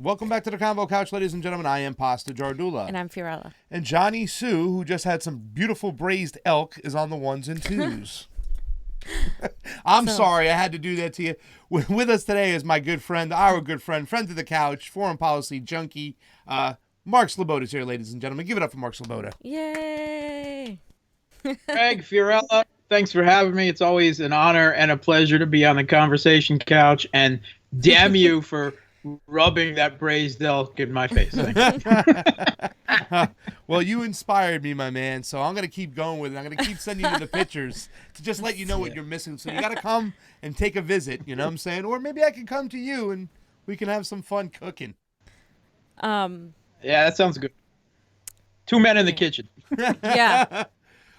Welcome back to the Convo Couch, ladies and gentlemen. I am Pasta Jardula. And I'm Fiorella. And Johnny Sue, who just had some beautiful braised elk, is on the ones and twos. I'm sorry I had to do that to you. With us today is my good friend, our good friend of the couch, foreign policy junkie, Mark Sleboda is here, ladies and gentlemen. Give it up for Mark Sleboda. Yay! Greg, Fiorella, thanks for having me. It's always an honor and a pleasure to be on the conversation couch. And damn you for rubbing that braised elk in my face. Well, you inspired me, my man, so I'm going to keep going with it. I'm going to keep sending you the pictures to just let you know what you're missing. So you got to come and take a visit, you know what I'm saying? Or maybe I can come to you and we can have some fun cooking. Yeah, that sounds good. 2 men in the kitchen. Yeah.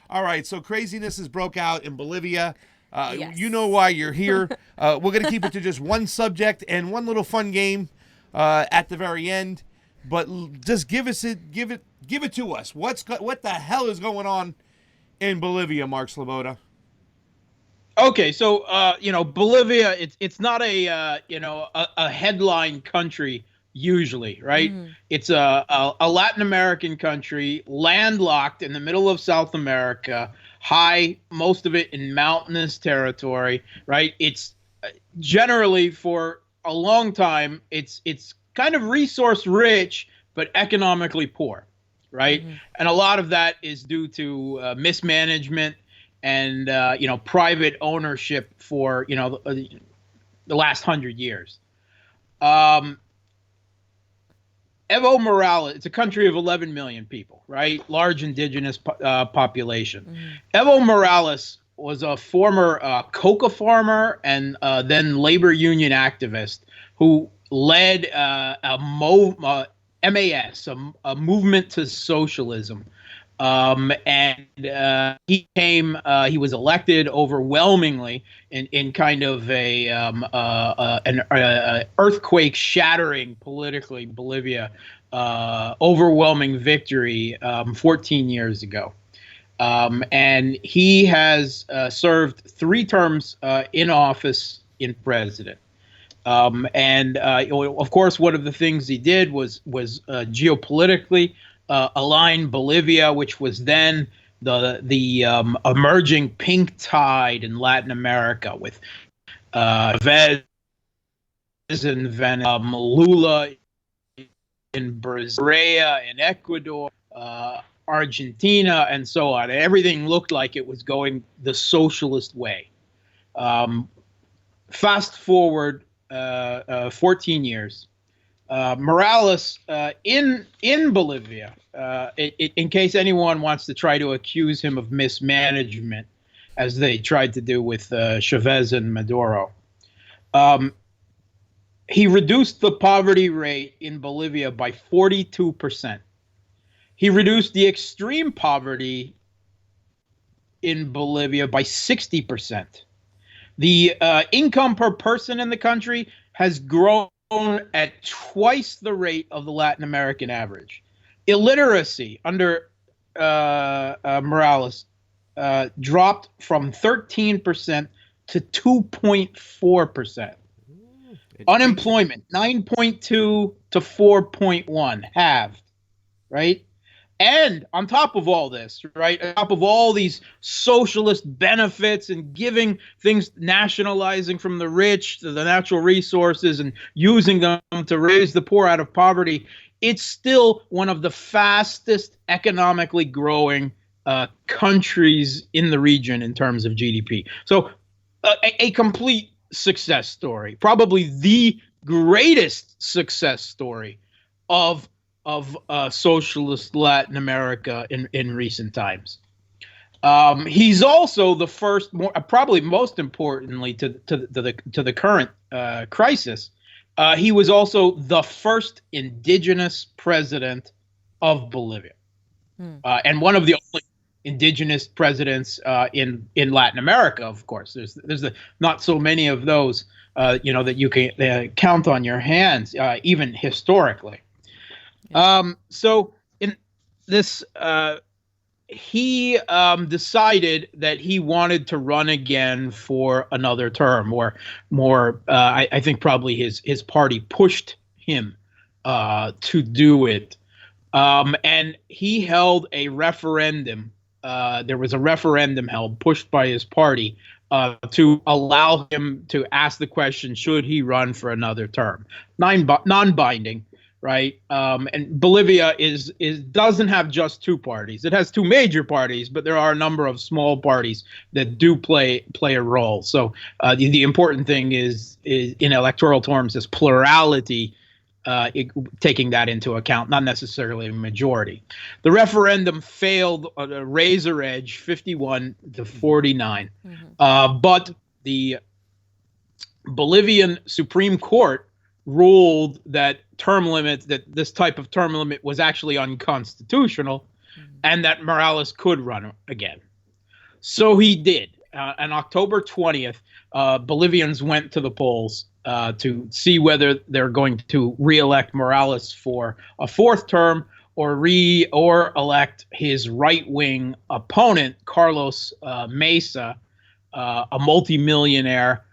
All right, so craziness has broke out in Bolivia. Yes. You know why you're here. We're going to keep it to just one subject and one little fun game at the very end. But just give it to us. What the hell is going on in Bolivia, Mark Sleboda? Okay, so Bolivia, it's not a headline country usually, right? Mm-hmm. It's a Latin American country, landlocked in the middle of South America, high, most of it in mountainous territory, right? It's generally for a long time, it's kind of resource rich, but economically poor, right? Mm-hmm. And a lot of that is due to mismanagement and private ownership for the last 100 years. Evo Morales, it's a country of 11 million people, right? Large indigenous population. Mm-hmm. Evo Morales was a former coca farmer and then labor union activist who led MAS, a movement to socialism. He was elected overwhelmingly in kind of an earthquake shattering politically Bolivia, overwhelming victory 14 years ago. And he has served 3 terms in office in president. Of course, one of the things he did was geopolitically align Bolivia, which was then the emerging pink tide in Latin America with Chavez in Venezuela, Lula in Brazil, in Ecuador, Argentina, and so on. And everything looked like it was going the socialist way. Fast forward 14 years. Morales in Bolivia, in case anyone wants to try to accuse him of mismanagement, as they tried to do with Chavez and Maduro, he reduced the poverty rate in Bolivia by 42%. He reduced the extreme poverty in Bolivia by 60%. The income per person in the country has grown at twice the rate of the Latin American average. Illiteracy under Morales dropped from 13% to 2.4%. Unemployment, 9.2 to 4.1, halved, right? And on top of all this, right, on top of all these socialist benefits and giving things, nationalizing from the rich to the natural resources and using them to raise the poor out of poverty, it's still one of the fastest economically growing countries in the region in terms of GDP. So a complete success story, probably the greatest success story of socialist Latin America in recent times. He's also the first, probably most importantly to the current crisis. He was also the first indigenous president of Bolivia, and one of the only indigenous presidents in Latin America. Of course, there's not so many of those, that you can count on your hands, even historically. So in this, he decided that he wanted to run again for another term, or more. I think probably his party pushed him to do it. And he held a referendum. There was a referendum held, pushed by his party, to allow him to ask the question, should he run for another term? Non-binding, right? And Bolivia doesn't have just two parties. It has two major parties, but there are a number of small parties that do play a role. So the important thing is in electoral terms is plurality, taking that into account, not necessarily a majority. The referendum failed on a razor edge, 51-49. But the Bolivian Supreme Court ruled that this type of term limit was actually unconstitutional, and that Morales could run again. So he did. On October 20th, Bolivians went to the polls to see whether they're going to re-elect Morales for a fourth term or elect his right-wing opponent, Carlos Mesa, a multimillionaire,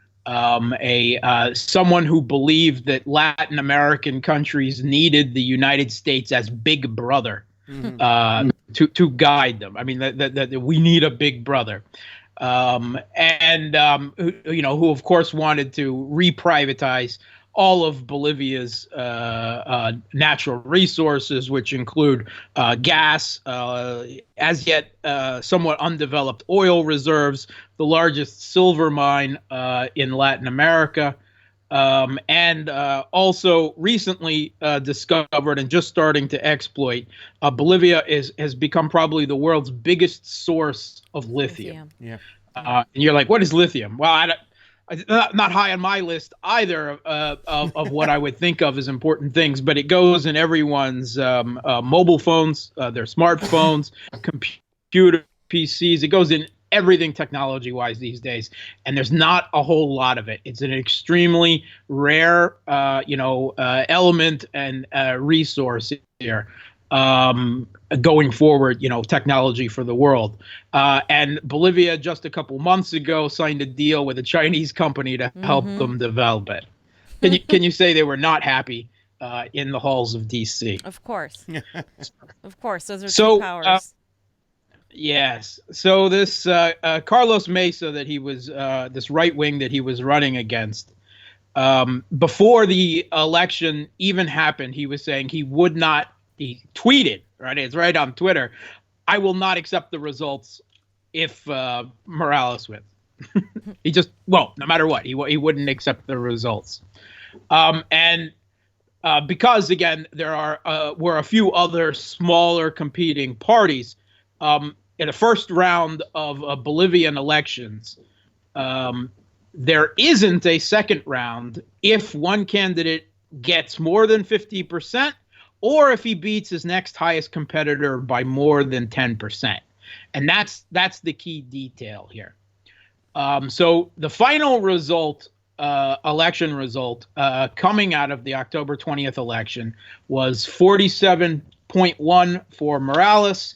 someone who believed that Latin American countries needed the United States as big brother to guide them. I mean, that we need a big brother. Who of course wanted to reprivatize all of Bolivia's natural resources, which include gas, as yet somewhat undeveloped oil reserves, the largest silver mine in Latin America, and also recently discovered and just starting to exploit, Bolivia has become probably the world's biggest source of lithium. Yeah. And you're like, what is lithium? Well, not high on my list either of what I would think of as important things, but it goes in everyone's mobile phones, their smartphones, computer PCs. It goes in everything technology-wise these days, and there's not a whole lot of it. It's an extremely rare, element and resource here. Going forward, technology for the world. And Bolivia just a couple months ago signed a deal with a Chinese company to help them develop it. Can you say they were not happy in the halls of D.C.? Of course. Of course. Those are two powers. Yes. So this Carlos Mesa that he was, this right wing that he was running against, before the election even happened, he was saying he would not. He tweeted, right? It's right on Twitter. I will not accept the results if Morales wins. He just, no matter what, he wouldn't accept the results. Because again, there were a few other smaller competing parties in the first round of Bolivian elections. There isn't a second round if one candidate gets more than 50%. Or if he beats his next highest competitor by more than 10%. And that's the key detail here. So the final result, election result, coming out of the October 20th election was 47.1 for Morales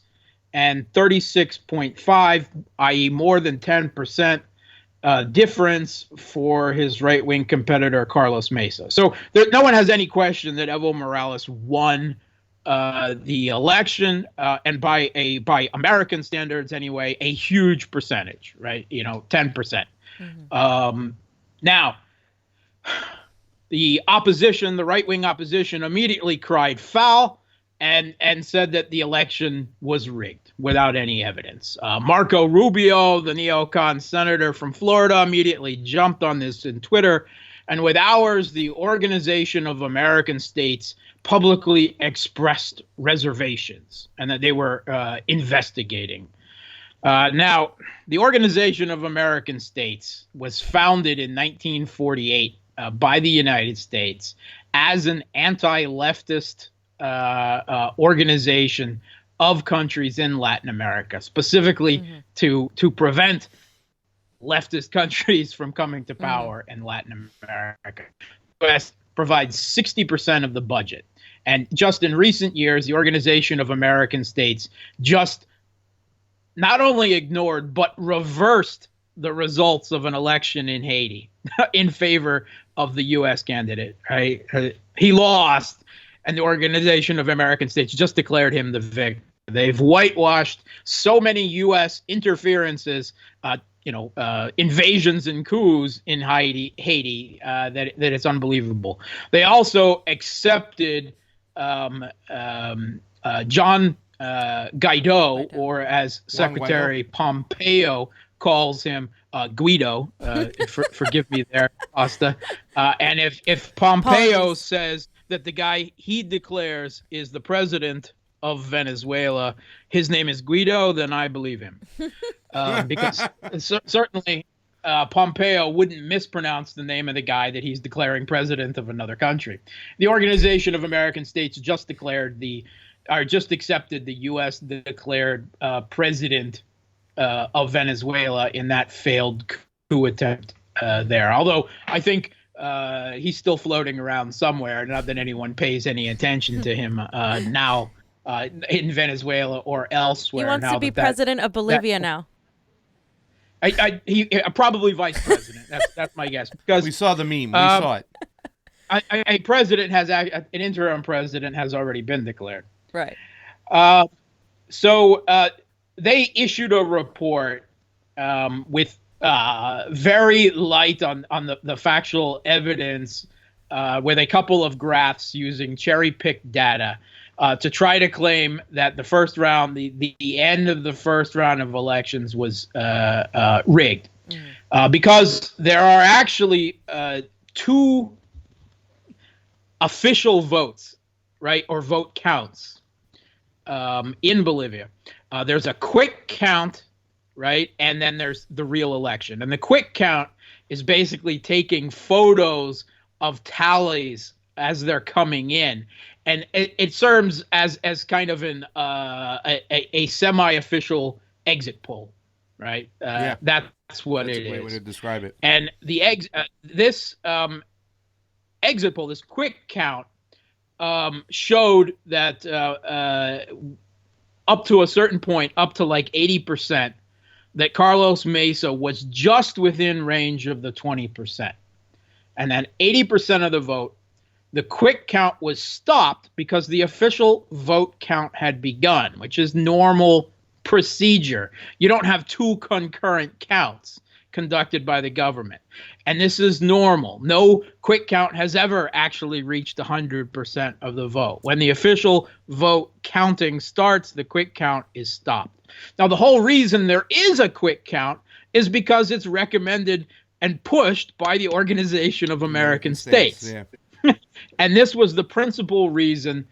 and 36.5, i.e. more than 10%. Difference for his right-wing competitor, Carlos Mesa. So no one has any question that Evo Morales won the election, and by American standards anyway, a huge percentage, right? 10%. Now, the opposition, the right-wing opposition, immediately cried foul and said that the election was rigged without any evidence. Marco Rubio, the neocon senator from Florida, immediately jumped on this in Twitter. And with hours, the Organization of American States publicly expressed reservations and that they were investigating. Now, the Organization of American States was founded in 1948 by the United States as an anti-leftist organization of countries in Latin America, specifically to prevent leftist countries from coming to power in Latin America. The U.S. provides 60% of the budget. And just in recent years, the Organization of American States just not only ignored, but reversed the results of an election in Haiti in favor of the U.S. candidate. Right? He lost. and the Organization of American States just declared him the victor. They've whitewashed so many U.S. interferences, invasions and coups in Haiti that it's unbelievable. They also accepted John Guaido, or as Secretary Pompeo calls him, Guido. Forgive me there, Costa. And if Pompeo says that the guy he declares is the president of Venezuela, his name is Guido, then I believe him. Because certainly Pompeo wouldn't mispronounce the name of the guy that he's declaring president of another country. The Organization of American States just accepted the U.S. declared president of Venezuela in that failed coup attempt there. Although I think he's still floating around somewhere, not that anyone pays any attention to him now in Venezuela or elsewhere. He wants to be president of Bolivia now. He probably vice president. That's my guess, because we saw the meme. We saw it. An interim president has already been declared. Right. So they issued a report with very light on the factual evidence, with a couple of graphs using cherry-picked data to try to claim that the first round, the end of the first round of elections was rigged. Because there are actually two official votes, right, or vote counts in Bolivia. There's a quick count, right, and then there's the real election. And the quick count is basically taking photos of tallies as they're coming in, and it serves as kind of a semi-official exit poll, right? That's what it is. That's a great way to describe it. And the this exit poll, this quick count, showed that up to a certain point, up to like 80%, that Carlos Mesa was just within range of the 20%. And then 80% of the vote, the quick count was stopped because the official vote count had begun, which is normal procedure. You don't have two concurrent counts conducted by the government. And this is normal. No quick count has ever actually reached 100% of the vote. When the official vote counting starts, the quick count is stopped. Now, the whole reason there is a quick count is because it's recommended and pushed by the Organization of American States. Yeah. And this was the principal reason,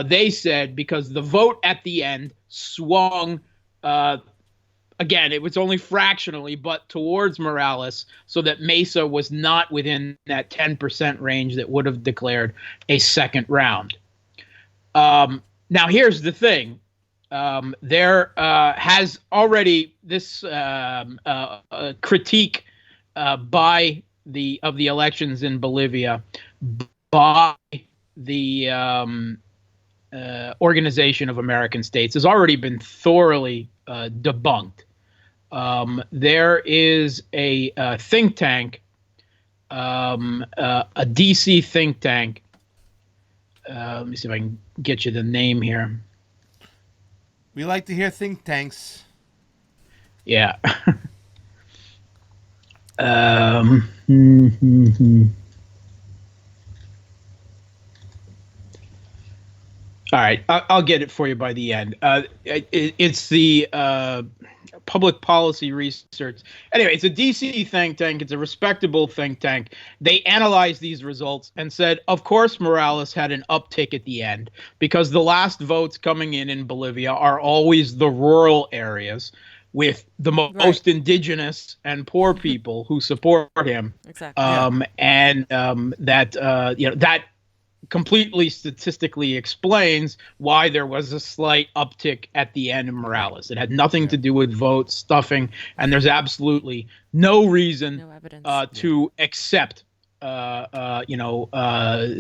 they said, because the vote at the end swung, again, it was only fractionally, but towards Morales, so that Mesa was not within that 10% range that would have declared a second round. Now, here's the thing. There has already this critique by the elections in Bolivia by the Organization of American States has already been thoroughly debunked. There is a think tank, a DC think tank. Let me see if I can get you the name here. We like to hear think tanks. Yeah. All right, I'll get it for you by the end. It's the Public Policy Research. Anyway, it's a DC think tank. It's a respectable think tank. They analyzed these results and said, of course, Morales had an uptick at the end because the last votes coming in Bolivia are always the rural areas with the most indigenous and poor people who support him. Exactly. And that completely statistically explains why there was a slight uptick at the end of Morales. It had nothing to do with vote stuffing, and there's absolutely no reason to accept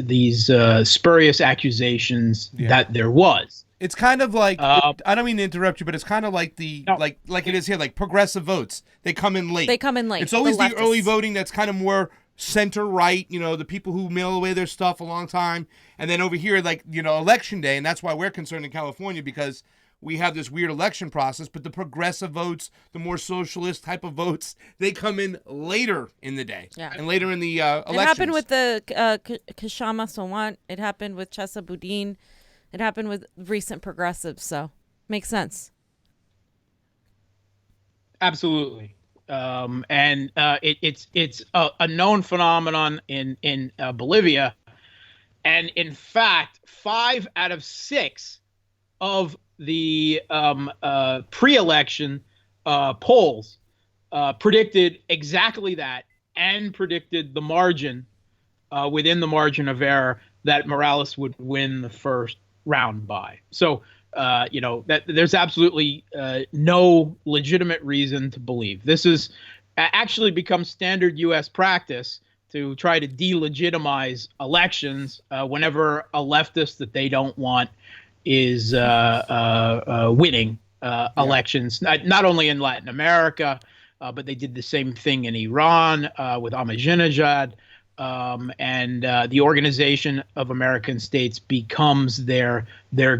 these spurious accusations that there was. It's kind of like I don't mean to interrupt you, but it's kind of like like it is here, like progressive votes. They come in late. It's always the early voting that's kind of more center right, the people who mail away their stuff a long time. And then over here, like, election day. And that's why we're concerned in California, because we have this weird election process. But the progressive votes, the more socialist type of votes, they come in later in the day. Yeah. And later in the elections. It happened with the Pachamama Sawant. It happened with Chesa Boudin. It happened with recent progressives. So makes sense. Absolutely. And it's a known phenomenon in Bolivia, and in fact, 5 out of 6 of the pre-election polls predicted exactly that, and predicted the margin within the margin of error that Morales would win the first round by. So. That there's absolutely no legitimate reason to believe. This is actually become standard U.S. practice to try to delegitimize elections whenever a leftist that they don't want is winning elections. Not only in Latin America, but they did the same thing in Iran with Ahmadinejad. And the Organization of American States becomes their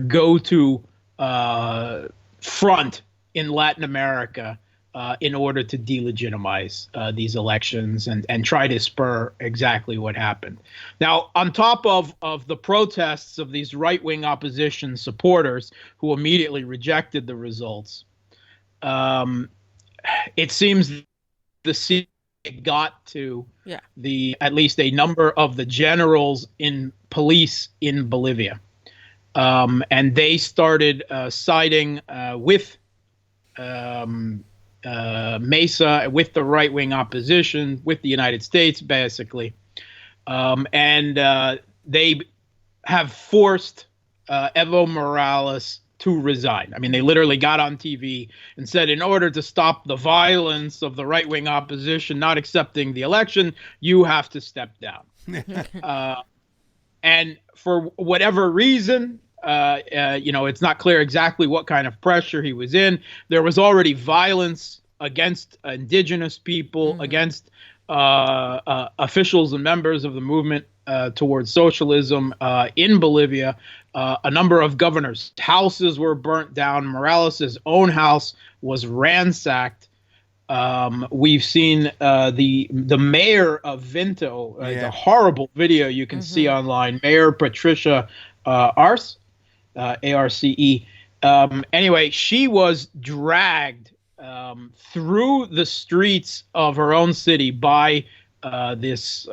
go-to front in Latin America in order to delegitimize these elections and try to spur exactly what happened. Now, on top of the protests of these right-wing opposition supporters who immediately rejected the results, it seems the it got to at least a number of the generals in police in Bolivia. And they started siding with Mesa, with the right-wing opposition, with the United States, basically. And they have forced Evo Morales to resign. I mean, they literally got on TV and said, in order to stop the violence of the right-wing opposition not accepting the election, you have to step down. And for whatever reason, it's not clear exactly what kind of pressure he was in. There was already violence against indigenous people, against officials and members of the movement towards socialism in Bolivia. A number of governors' houses were burnt down. Morales' own house was ransacked. We've seen the mayor of Vinto, the horrible video you can see online, Mayor Patricia Arce, A-R-C-E. Anyway, she was dragged through the streets of her own city by this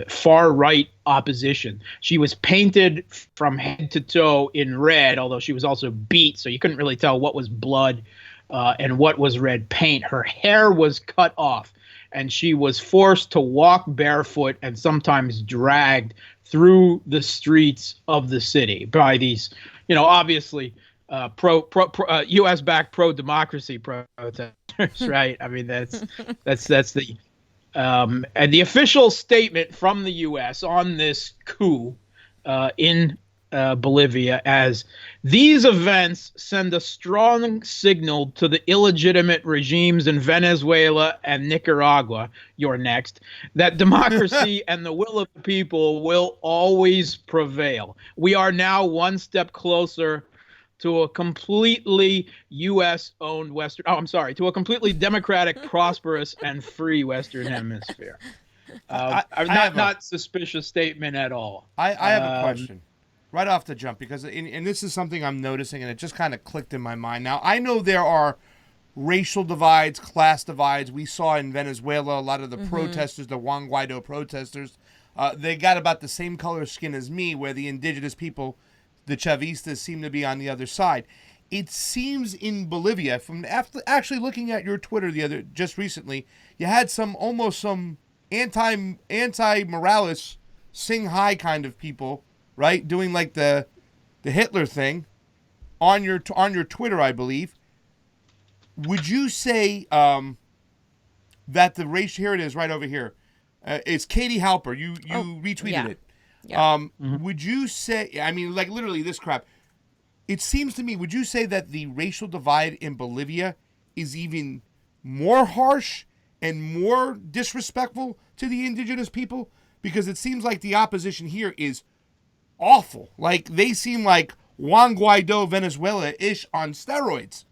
far-right opposition. She was painted from head to toe in red, although she was also beat, so you couldn't really tell what was blood and what was red paint. Her hair was cut off, and she was forced to walk barefoot and sometimes dragged through the streets of the city by these, obviously U.S.-backed pro-democracy protesters, right? I mean, that's the and the official statement from the U.S. on this coup in Bolivia, as these events send a strong signal to the illegitimate regimes in Venezuela and Nicaragua, you're next, that democracy and the will of the people will always prevail. We are now one step closer to a completely U.S.-owned to a completely democratic, prosperous, and free Western Hemisphere. Not suspicious statement at all. I have a question right off the jump, because and this is something I'm noticing, and it just kind of clicked in my mind. Now, I know there are racial divides, class divides. We saw in Venezuela a lot of the protesters, the Juan Guaido protesters, they got about the same color skin as me, where the indigenous people, the Chavistas, seem to be on the other side. It seems in Bolivia, from after actually looking at your Twitter just recently, you had some anti-Morales sing hi kind of people, right, doing like the Hitler thing on your Twitter, I believe. Would you say that the race, here it is right over here, it's Katie Halper, you retweeted it. Yeah. Would you say, I mean, like literally this crap, it seems to me, would you say that the racial divide in Bolivia is even more harsh and more disrespectful to the indigenous people? Because it seems like the opposition here is awful. Like, they seem like Juan Guaido Venezuela-ish on steroids.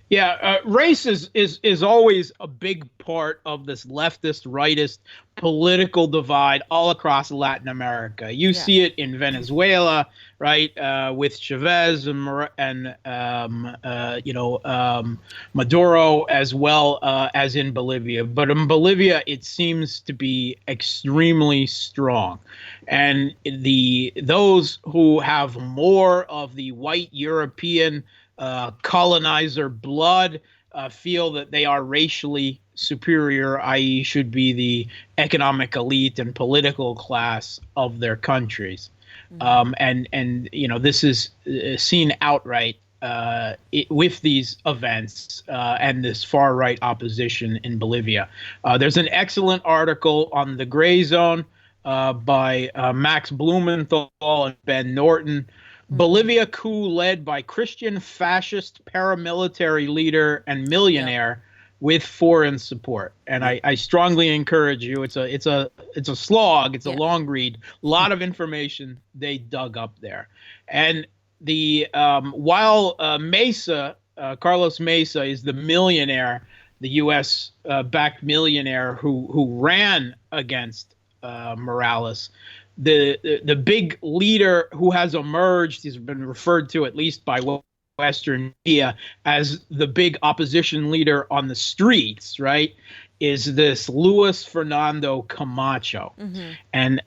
Yeah, race is always a big part of this leftist, rightist political divide all across Latin America. You see it in Venezuela, right, with Chavez and Maduro, as well as in Bolivia. But in Bolivia, it seems to be extremely strong, and those who have more of the white European colonizer blood feel that they are racially superior, i.e. should be the economic elite and political class of their countries. And this is seen outright with these events and this far-right opposition in Bolivia. There's an excellent article on the Gray Zone by Max Blumenthal and Ben Norton. Bolivia coup led by Christian fascist paramilitary leader and millionaire with foreign support. And I strongly encourage you. It's a slog. It's a long read. A lot of information they dug up there. And the while Carlos Mesa is the millionaire, the U.S. backed millionaire who ran against Morales. The big leader who has emerged, he's been referred to at least by Western media as the big opposition leader on the streets, right, is this Luis Fernando Camacho. And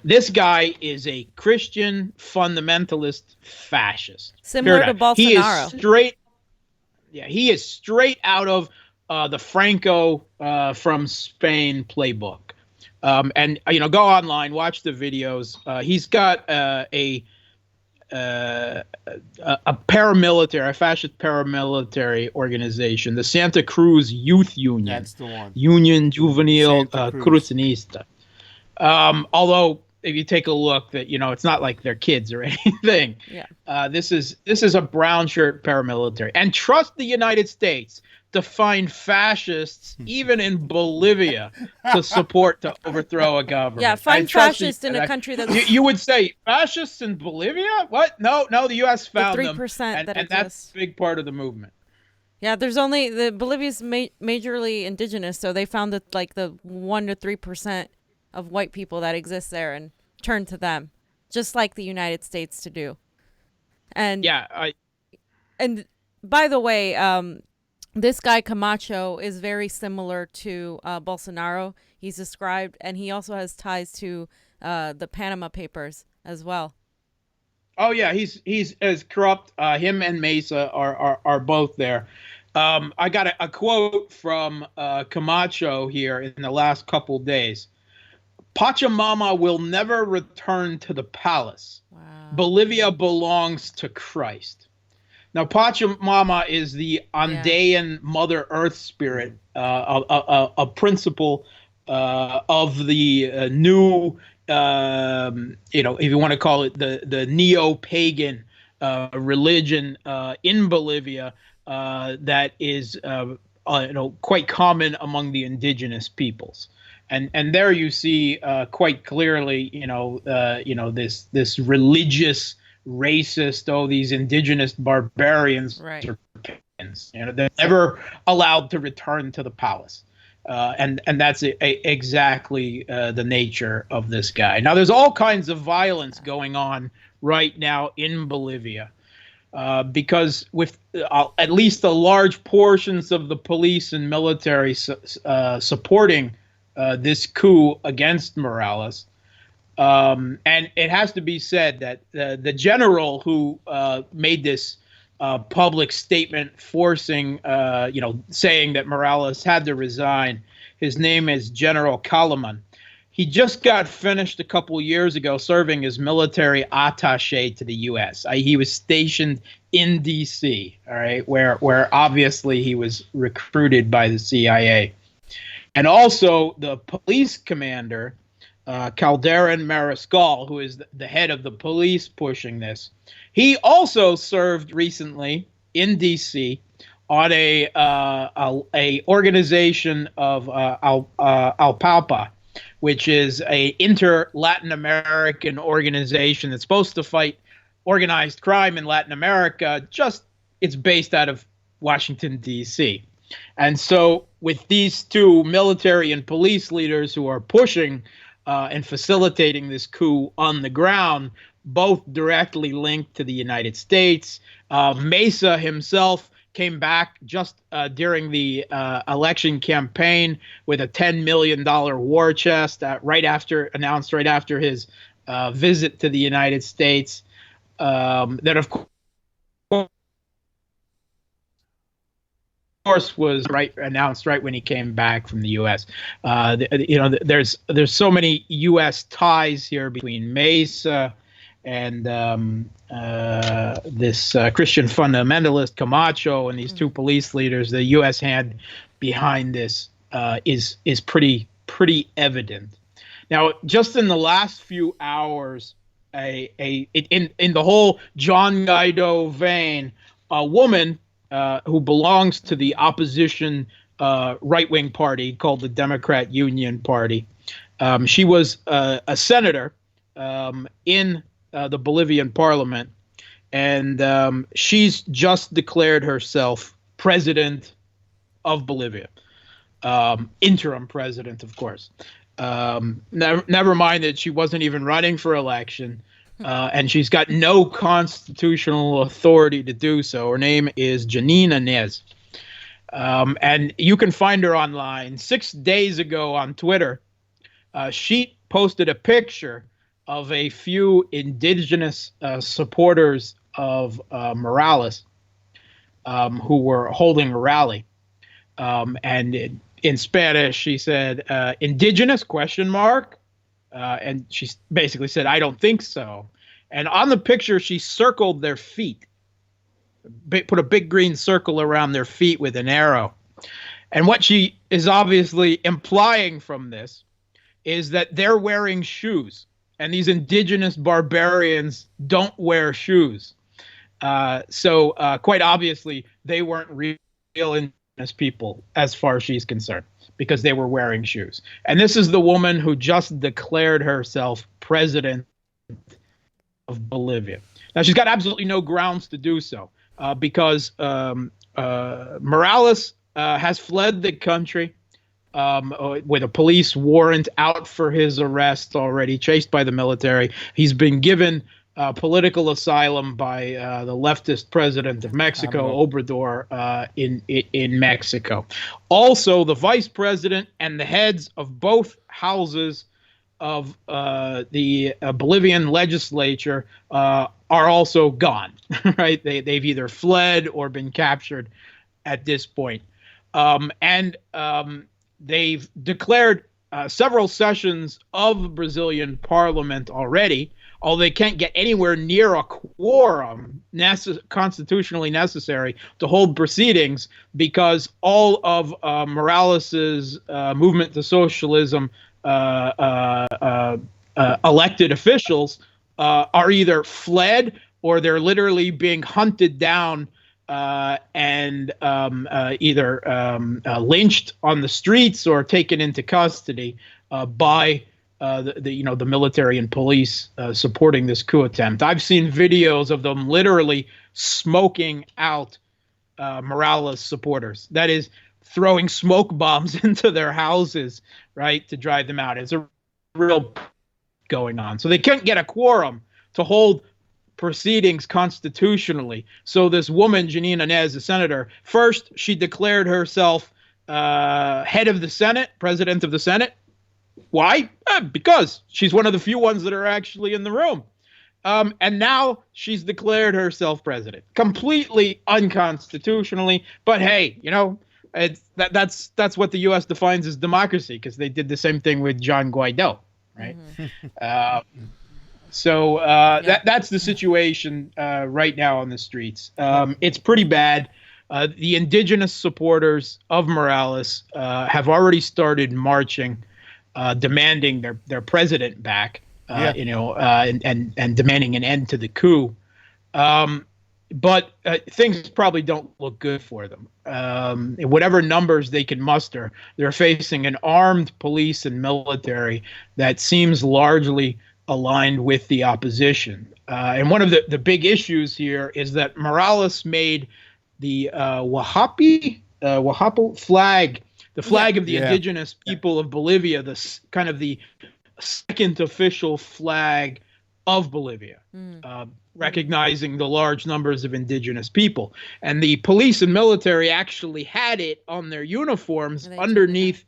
this guy is a Christian fundamentalist fascist. Similar to Bolsonaro. He is straight out of the Franco from Spain playbook. And go online, watch the videos. He's got a paramilitary, a fascist paramilitary organization, the Santa Cruz Youth Union. That's the one. Union Juvenil Cruzanista. Although, if you take a look, that it's not like they're kids or anything. This is a brown shirt paramilitary, and trust the United States to find fascists even in Bolivia to support to overthrow a government. Yeah, find fascists in a country that's... You would say, fascists in Bolivia? What? No, the U.S. found them. 3% and that's a big part of the movement. Yeah, there's only... Bolivia's majorly indigenous, so they found that like the 1 to 3% of white people that exist there and turned to them, just like the United States to do. And and by the way, this guy Camacho is very similar to Bolsonaro. He's described, and he also has ties to the Panama Papers as well. Oh yeah, he's as corrupt. Him and Mesa are both there. I got a quote from Camacho here in the last couple days. Pachamama will never return to the palace. Wow. Bolivia belongs to Christ. Now, Pachamama is the Andean Mother Earth spirit, a principle of the new, if you want to call it the neo-pagan religion in Bolivia that is quite common among the indigenous peoples. And there you see quite clearly, this religious, racist, these indigenous barbarians are pagans. They're never allowed to return to the palace. And that's exactly the nature of this guy. Now, there's all kinds of violence going on right now in Bolivia because with at least the large portions of the police and military supporting this coup against Morales. And it has to be said that the general who made this public statement forcing, saying that Morales had to resign, his name is General Kalaman. He just got finished a couple years ago serving as military attaché to the U.S. He was stationed in D.C., all right, where obviously he was recruited by the CIA. And also the police commander, Calderon Mariscal, who is the head of the police pushing this. He also served recently in D.C. on a organization of Alpalpa, which is a inter-Latin American organization that's supposed to fight organized crime in Latin America. Just it's based out of Washington, D.C. And so with these two military and police leaders who are pushing and facilitating this coup on the ground, both directly linked to the United States. Mesa himself came back just during the election campaign with a $10 million war chest announced right after his visit to the United States. That, of course, was announced right when he came back from the U.S. There's so many U.S. ties here between Mesa and this Christian fundamentalist Camacho and these two police leaders. The U.S. hand behind this is pretty evident. Now, just in the last few hours, in the whole John Guaido vein, a woman who belongs to the opposition right-wing party called the Democrat Union Party. She was a senator in the Bolivian parliament, and she's just declared herself president of Bolivia, interim president, of course. Never mind that she wasn't even running for election. And she's got no constitutional authority to do so. Her name is Janine Ana. And you can find her online. 6 days ago on Twitter, she posted a picture of a few indigenous supporters of Morales who were holding a rally. And in Spanish, she said, indigenous, ? And she basically said, I don't think so. And on the picture, she circled their feet, put a big green circle around their feet with an arrow. And what she is obviously implying from this is that they're wearing shoes. And these indigenous barbarians don't wear shoes. So quite obviously, they weren't real indigenous people as far as she's concerned, because they were wearing shoes. And this is the woman who just declared herself president of Bolivia. Now, she's got absolutely no grounds to do so because Morales has fled the country with a police warrant out for his arrest already, chased by the military. He's been given political asylum by the leftist president of Mexico, Obrador, in Mexico. Also, the vice president and the heads of both houses of the Bolivian legislature are also gone. Right? They've either fled or been captured at this point. And they've declared several sessions of the Brazilian parliament already, although they can't get anywhere near a quorum constitutionally necessary to hold proceedings, because all of Morales's movement to socialism elected officials are either fled or they're literally being hunted down and either lynched on the streets or taken into custody by the military and police supporting this coup attempt. I've seen videos of them literally smoking out Morales supporters. That is, throwing smoke bombs into their houses, right, to drive them out. It's a real going on. So they couldn't get a quorum to hold proceedings constitutionally. So this woman, Janine Ana, a senator, first she declared herself head of the Senate, president of the Senate. Why? Because she's one of the few ones that are actually in the room. And now she's declared herself president, completely unconstitutionally. But hey, that's what the U.S. defines as democracy, because they did the same thing with John Guaido, right? Mm-hmm. That's the situation right now on the streets. It's pretty bad. The indigenous supporters of Morales have already started marching, demanding their president back, and demanding an end to the coup. but things probably don't look good for them. Whatever numbers they can muster, they're facing an armed police and military that seems largely aligned with the opposition. And one of the big issues here is that Morales made the Wahapo flag, the flag of the indigenous people of Bolivia, the kind of the second official flag of Bolivia, recognizing the large numbers of indigenous people. And the police and military actually had it on their uniforms underneath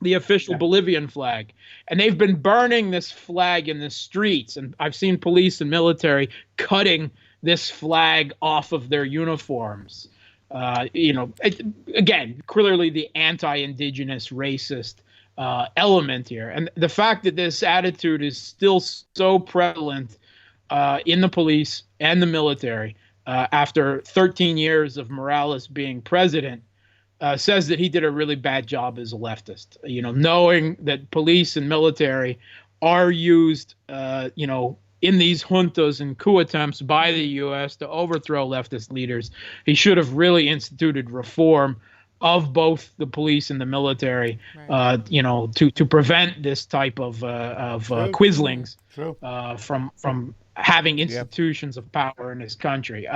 the official Bolivian flag. And they've been burning this flag in the streets. And I've seen police and military cutting this flag off of their uniforms. Again, clearly the anti-indigenous racist element here. And the fact that this attitude is still so prevalent in the police and the military after 13 years of Morales being president says that he did a really bad job as a leftist. Knowing that police and military are used, in these juntas and coup attempts by the U.S. to overthrow leftist leaders, he should have really instituted reform of both the police and the military, to prevent this type of quislings from having institutions of power in this country.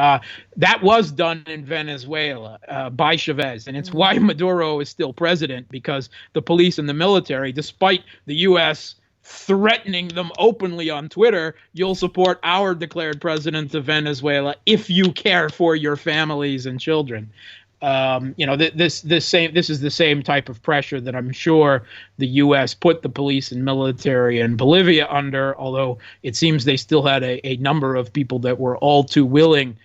That was done in Venezuela by Chavez, and it's why Maduro is still president, because the police and the military, despite the U.S. threatening them openly on Twitter, you'll support our declared president of Venezuela if you care for your families and children. This is the same type of pressure that I'm sure the U.S. put the police and military in Bolivia under, although it seems they still had a number of people that were all too willing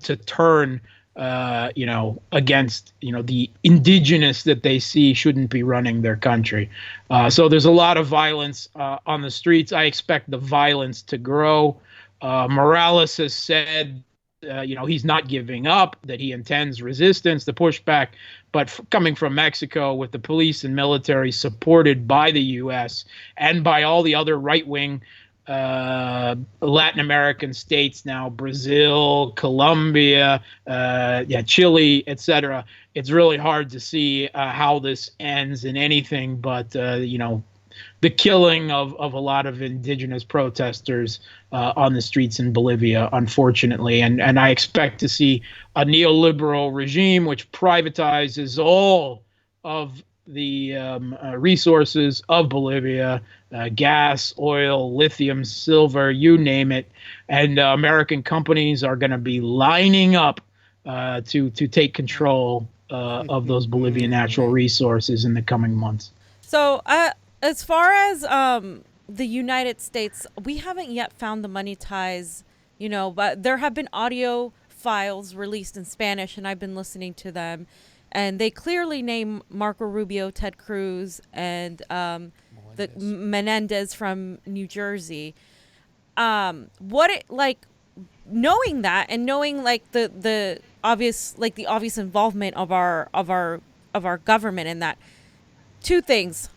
to turn against the indigenous that they see shouldn't be running their country. So there's a lot of violence on the streets. I expect the violence to grow. Morales has said he's not giving up, that he intends resistance, the pushback, but coming from Mexico with the police and military supported by the U.S. and by all the other right-wing Latin American states now, Brazil, Colombia, Chile, etc. It's really hard to see how this ends in anything but, the killing of a lot of indigenous protesters on the streets in Bolivia, unfortunately. And I expect to see a neoliberal regime which privatizes all of the resources of Bolivia, gas, oil, lithium, silver, you name it. And American companies are going to be lining up to take control of those Bolivian natural resources in the coming months. So as far as the United States, we haven't yet found the money ties, but there have been audio files released in Spanish, and I've been listening to them. And they clearly name Marco Rubio, Ted Cruz, and the Menendez from New Jersey. Knowing that, and knowing the obvious involvement of our government in that, two things: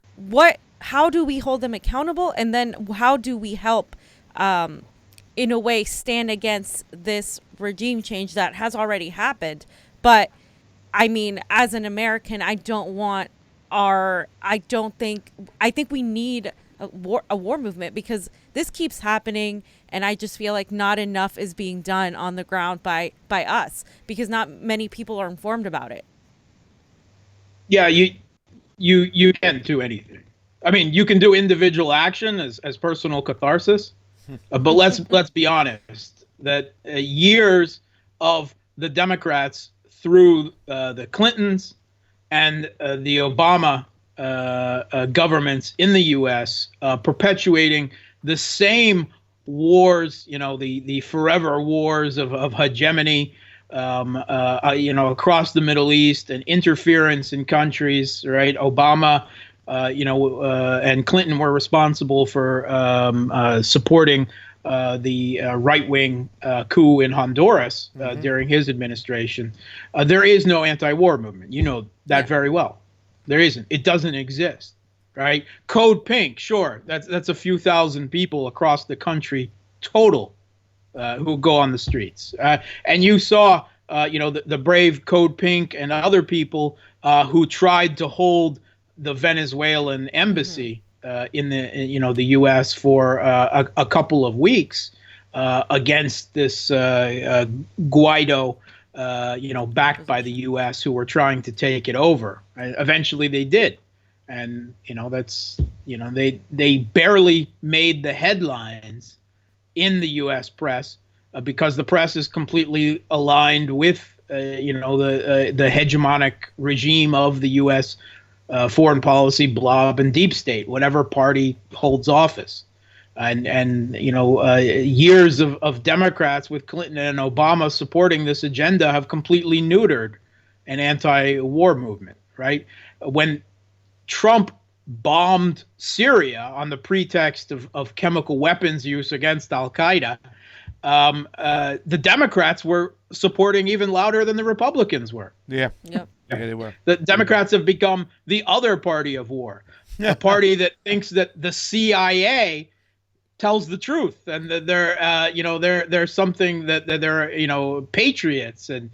how do we hold them accountable, and then how do we help, in a way, stand against this regime change that has already happened, but. I mean, as an American, I think we need a war movement, because this keeps happening, and I just feel like not enough is being done on the ground by us, because not many people are informed about it. Yeah, you can't do anything. I mean, you can do individual action as personal catharsis, but let's be honest that years of the Democrats through the Clintons and the Obama governments in the U.S. Perpetuating the same wars, the forever wars of hegemony, across the Middle East, and interference in countries, right? Obama, and Clinton were responsible for supporting the right-wing coup in Honduras during his administration. There is no anti-war movement. You know that very well. There isn't. It doesn't exist, right? Code Pink, sure, that's a few thousand people across the country total. who go on the streets. And you saw, the brave Code Pink and other people who tried to hold the Venezuelan embassy the U.S. for a couple of weeks against this Guaido, backed by the U.S. who were trying to take it over. Eventually, they did, and they barely made the headlines in the U.S. press because the press is completely aligned with the hegemonic regime of the U.S. Foreign policy blob and deep state, whatever party holds office. And years of Democrats with Clinton and Obama supporting this agenda have completely neutered an anti-war movement, right? When Trump bombed Syria on the pretext of chemical weapons use against al-Qaeda, the Democrats were supporting even louder than the Republicans were. Yeah. Yep. Yeah, they were. The Democrats have become the other party of war, a party that thinks that the CIA tells the truth and that they're something that they're patriots and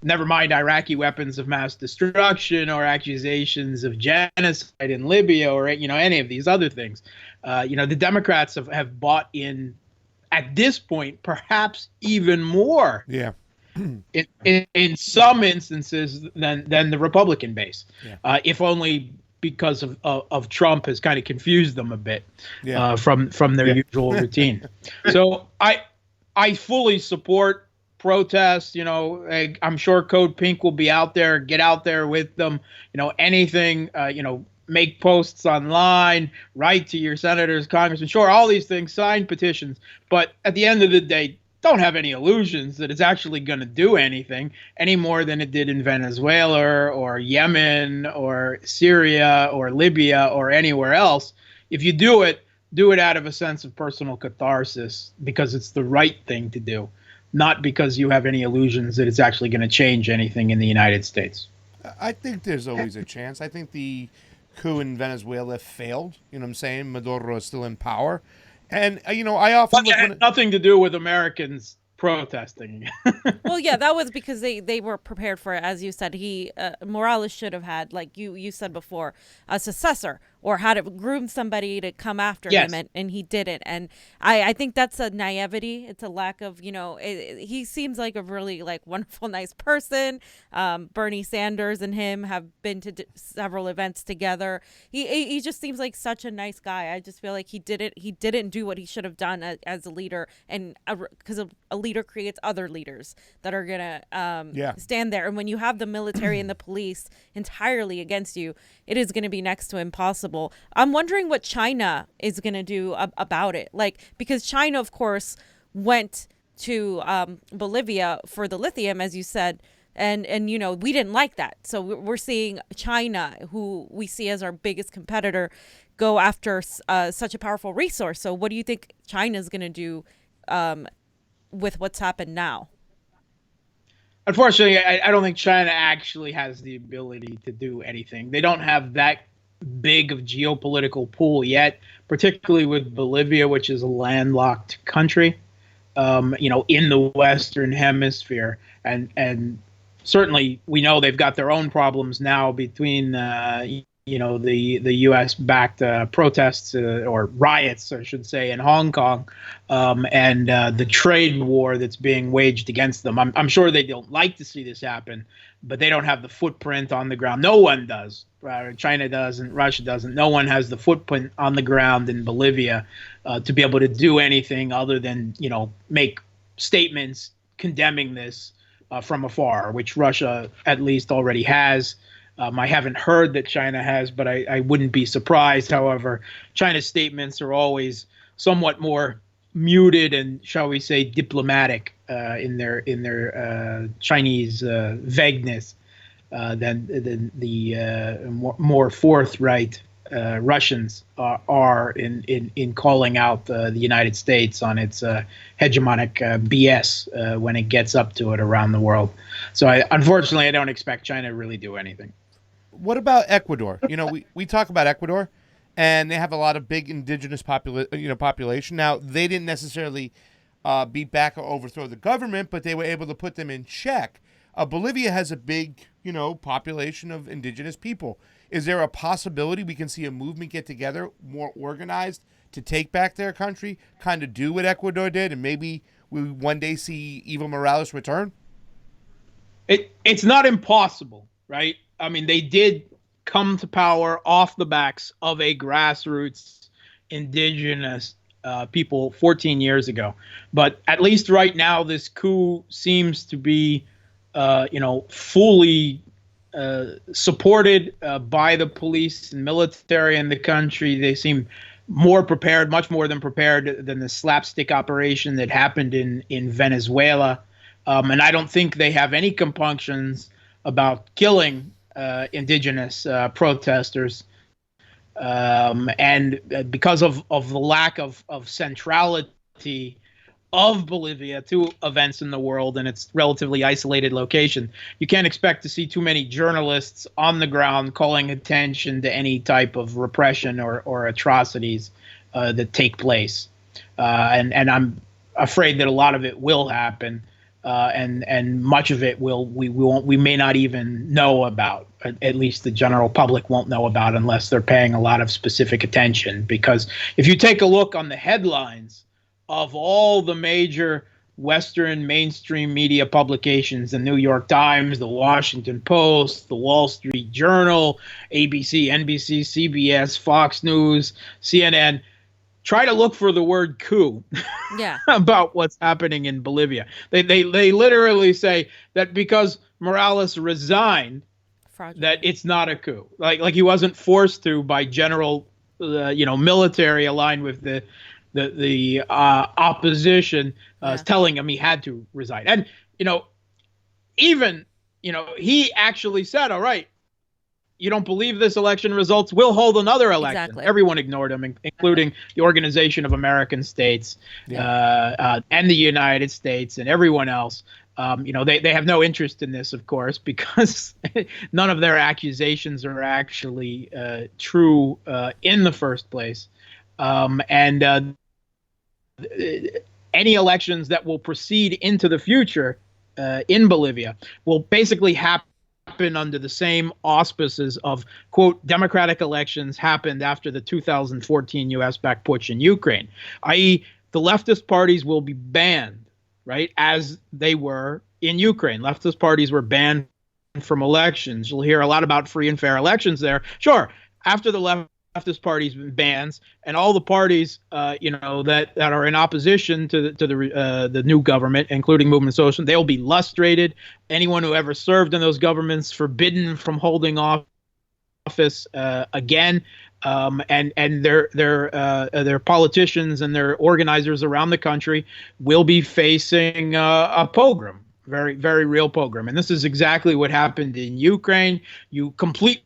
never mind Iraqi weapons of mass destruction or accusations of genocide in Libya or any of these other things. The Democrats have bought in at this point perhaps even more. Yeah. In some instances than the Republican base, if only because of Trump has kind of confused them a bit from their usual routine. So I fully support protests. I'm sure Code Pink will be out there. Get out there with them. Anything. Make posts online. Write to your senators, congressmen. Sure, all these things. Sign petitions. But at the end of the day, don't have any illusions that it's actually going to do anything any more than it did in Venezuela or Yemen or Syria or Libya or anywhere else. If you do it out of a sense of personal catharsis because it's the right thing to do, not because you have any illusions that it's actually going to change anything in the United States. I think there's always a chance. I think the coup in Venezuela failed. You know what I'm saying? Maduro is still in power. And, I often look... It had nothing to do with Americans protesting. Well, yeah, that was because they were prepared for it. As you said, Morales should have had, like you said before, a successor or had to groom somebody to come after him, and he didn't. And I think that's a naivety. It's a lack of, he seems like a really wonderful, nice person. Bernie Sanders and him have been to several events together. He just seems like such a nice guy. I just feel like he didn't do what he should have done as a leader, and because a leader creates other leaders that are gonna stand there. And when you have the military and the police entirely against you, it is going to be next to impossible. I'm wondering what China is going to do about it. Because China, of course, went to Bolivia for the lithium, as you said, and we didn't like that. So we're seeing China, who we see as our biggest competitor, go after such a powerful resource. So what do you think China is going to do with what's happened now? Unfortunately, I don't think China actually has the ability to do anything. They don't have that big of geopolitical pool yet, particularly with Bolivia, which is a landlocked country, in the Western Hemisphere. And certainly we know they've got their own problems now between, the U.S.-backed protests or riots, I should say, in Hong Kong, and the trade war that's being waged against them. I'm sure they don't like to see this happen, but they don't have the footprint on the ground. No one does. China doesn't. Russia doesn't. No one has the footprint on the ground in Bolivia to be able to do anything other than, make statements condemning this from afar, which Russia at least already has. I haven't heard that China has, but I wouldn't be surprised. However, China's statements are always somewhat more muted and, shall we say, diplomatic in their Chinese vagueness than the more forthright Russians are in calling out the United States on its hegemonic BS when it gets up to it around the world. So unfortunately, I don't expect China to really do anything. What about Ecuador? We talk about Ecuador, and they have a lot of big indigenous population. Now, they didn't necessarily beat back or overthrow the government, but they were able to put them in check. Bolivia has a big, population of indigenous people. Is there a possibility we can see a movement get together, more organized, to take back their country, kind of do what Ecuador did, and maybe we one day see Evo Morales return? It's not impossible, right? I mean, they did come to power off the backs of a grassroots indigenous people 14 years ago. But at least right now, this coup seems to be, fully supported by the police and military in the country. They seem more prepared, much more than prepared than the slapstick operation that happened in Venezuela. And I don't think they have any compunctions about killing indigenous protesters. And because of the lack of centrality of Bolivia to events in the world and its relatively isolated location, you can't expect to see too many journalists on the ground calling attention to any type of repression or atrocities that take place. And I'm afraid that a lot of it will happen, and much of it we may not even know about. At least the general public won't know about unless they're paying a lot of specific attention. Because if you take a look on the headlines of all the major Western mainstream media publications, the New York Times, the Washington Post, the Wall Street Journal, ABC, NBC, CBS, Fox News, CNN, try to look for the word coup about what's happening in Bolivia. They literally say that because Morales resigned, that it's not a coup. Like he wasn't forced to by general, military aligned with the opposition telling him he had to resign. And, he actually said, all right, you don't believe this election results, we'll hold another election. Exactly. Everyone ignored him, including the Organization of American States and the United States and everyone else. They have no interest in this, of course, because none of their accusations are actually true in the first place. And any elections that will proceed into the future in Bolivia will basically happen under the same auspices of, quote, democratic elections happened after the 2014 U.S.-backed putsch in Ukraine, i.e. the leftist parties will be banned, right, as they were in Ukraine. Leftist parties were banned from elections. You'll hear a lot about free and fair elections there. Sure, after the leftist parties bans and all the parties, that are in opposition to the new government, including Movement Social, they'll be lustrated. Anyone who ever served in those governments forbidden from holding office again. And their politicians and their organizers around the country will be facing a pogrom, very, very real pogrom. And this is exactly what happened in Ukraine. You completely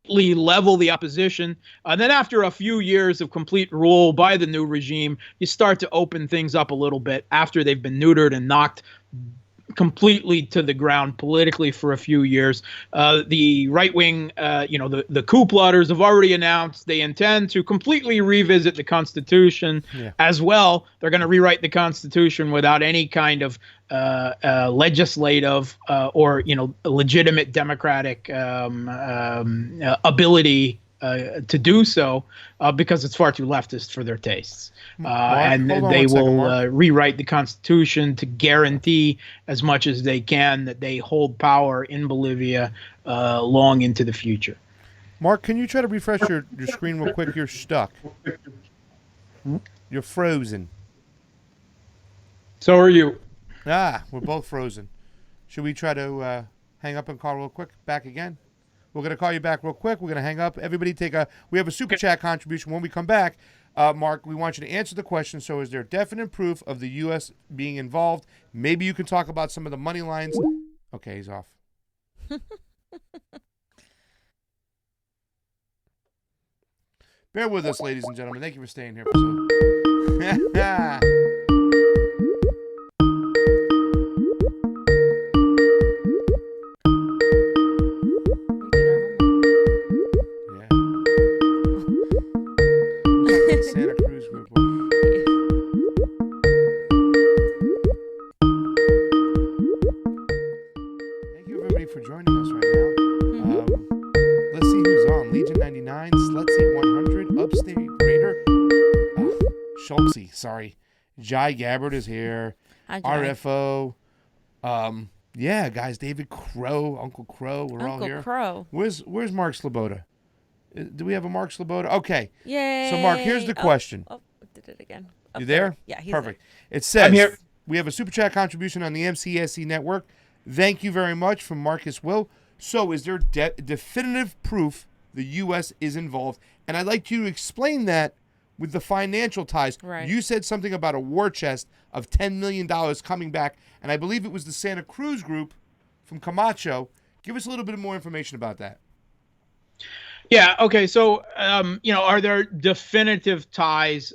level the opposition. And then after a few years of complete rule by the new regime, you start to open things up a little bit after they've been neutered and knocked completely to the ground politically for a few years. The right wing, the coup plotters have already announced they intend to completely revisit the Constitution as well. They're going to rewrite the Constitution without any kind of legislative or legitimate democratic ability to do so, because it's far too leftist for their tastes. And they will rewrite the Constitution to guarantee as much as they can that they hold power in Bolivia long into the future. Mark, can you try to refresh your screen real quick? You're stuck. You're frozen. So are you. We're both frozen. Should we try to hang up and call real quick? Back again? We're going to call you back real quick. We're going to hang up. Everybody we have a super chat contribution. When we come back, Mark, we want you to answer the question. So is there definite proof of the U.S. being involved? Maybe you can talk about some of the money lines. Okay, he's off. Bear with us, ladies and gentlemen. Thank you for staying here. Agent 99, Slutsy 100, Upstate Raider, Schultzy, sorry. Jai Gabbard is here. Hi, Jai. RFO. Yeah, guys, David Crow, Uncle Crow, we're all here. Uncle Crow. Where's Mark Sleboda? Do we have a Mark Sleboda? Okay. Yay. So, Mark, here's the question. Oh, did it again. You there? Yeah, he's Perfect. there. It says, I'm here. we have a Super Chat contribution on the MCSC network. Thank you very much from Marcus Will. So, is there definitive proof the U.S. is involved? And I'd like you to explain that with the financial ties. Right. You said something about a war chest of $10 million coming back, and I believe it was the Santa Cruz group from Camacho. Give us a little bit more information about that. Yeah. Okay. So, are there definitive ties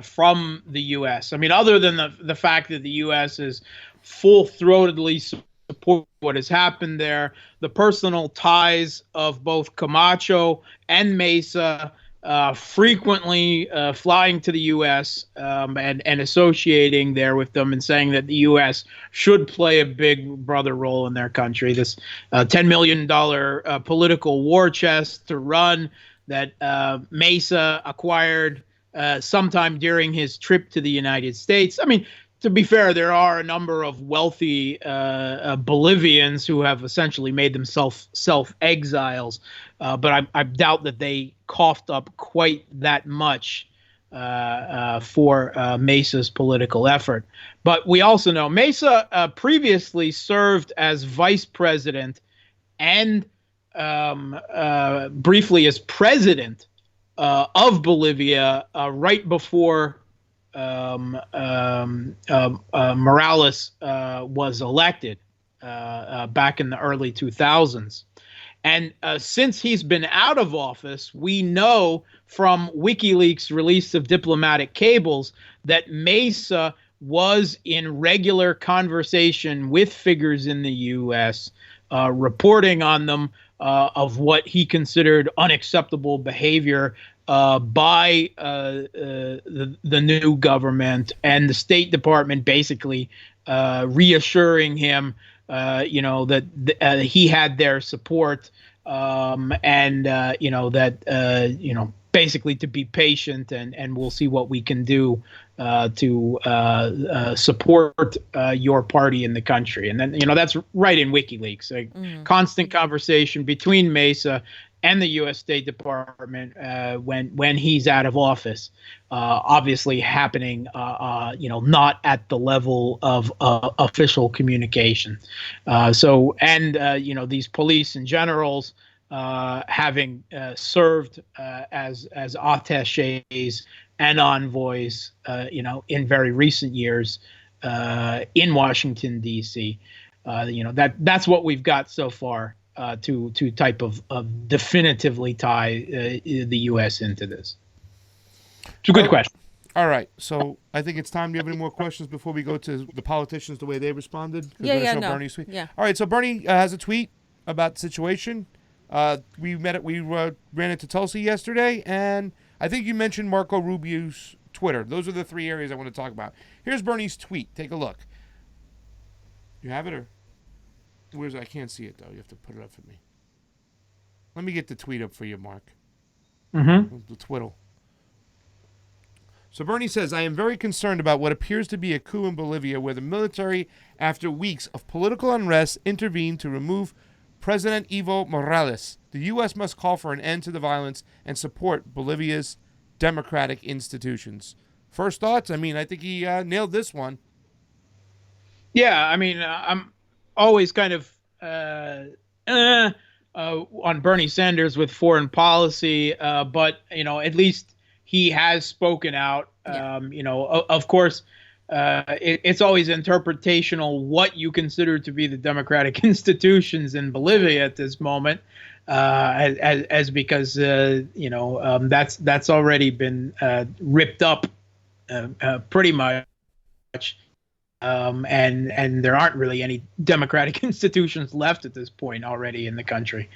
from the U.S.? I mean, other than the fact that the U.S. is full-throatedly support what has happened there, the personal ties of both Camacho and Mesa, frequently flying to the U.S. And associating there with them and saying that the U.S. should play a big brother role in their country. This $10 million political war chest to run that Mesa acquired sometime during his trip to the United States. I mean, to be fair, there are a number of wealthy Bolivians who have essentially made themselves self-exiles, but I doubt that they coughed up quite that much for Mesa's political effort. But we also know Mesa previously served as vice president and briefly as president of Bolivia right before Morales was elected back in the early 2000s. And since he's been out of office, we know from WikiLeaks' release of diplomatic cables that Mesa was in regular conversation with figures in the U.S., reporting on them of what he considered unacceptable behavior by the new government, and the State Department basically reassuring him, that he had their support, and that basically to be patient, and we'll see what we can do to support your party in the country. And then that's right in WikiLeaks, constant conversation between Mesa and the U.S. State Department when he's out of office, obviously happening, not at the level of official communication. These police and generals having served as attachés and envoys, in very recent years in Washington, D.C. That's what we've got so far. To type of definitively tie the U.S. into this. It's a good question. All right, so I think it's time. Do you have any more questions before we go to the politicians, the way they responded? Yeah. Bernie's tweet. Yeah. All right, so Bernie has a tweet about the situation. We ran into Tulsi yesterday, and I think you mentioned Marco Rubio's Twitter. Those are the three areas I want to talk about. Here's Bernie's tweet. Take a look. You have it, or? I can't see it, though. You have to put it up for me. Let me get the tweet up for you, Mark. Mm-hmm. The twiddle. So Bernie says, I am very concerned about what appears to be a coup in Bolivia where the military, after weeks of political unrest, intervened to remove President Evo Morales. The U.S. must call for an end to the violence and support Bolivia's democratic institutions. First thoughts? I mean, I think he nailed this one. Yeah, I mean, I'm always kind of on Bernie Sanders with foreign policy, but at least he has spoken out. Of course, it's always interpretational what you consider to be the democratic institutions in Bolivia at this moment, because that's already been ripped up pretty much. And there aren't really any democratic institutions left at this point already in the country.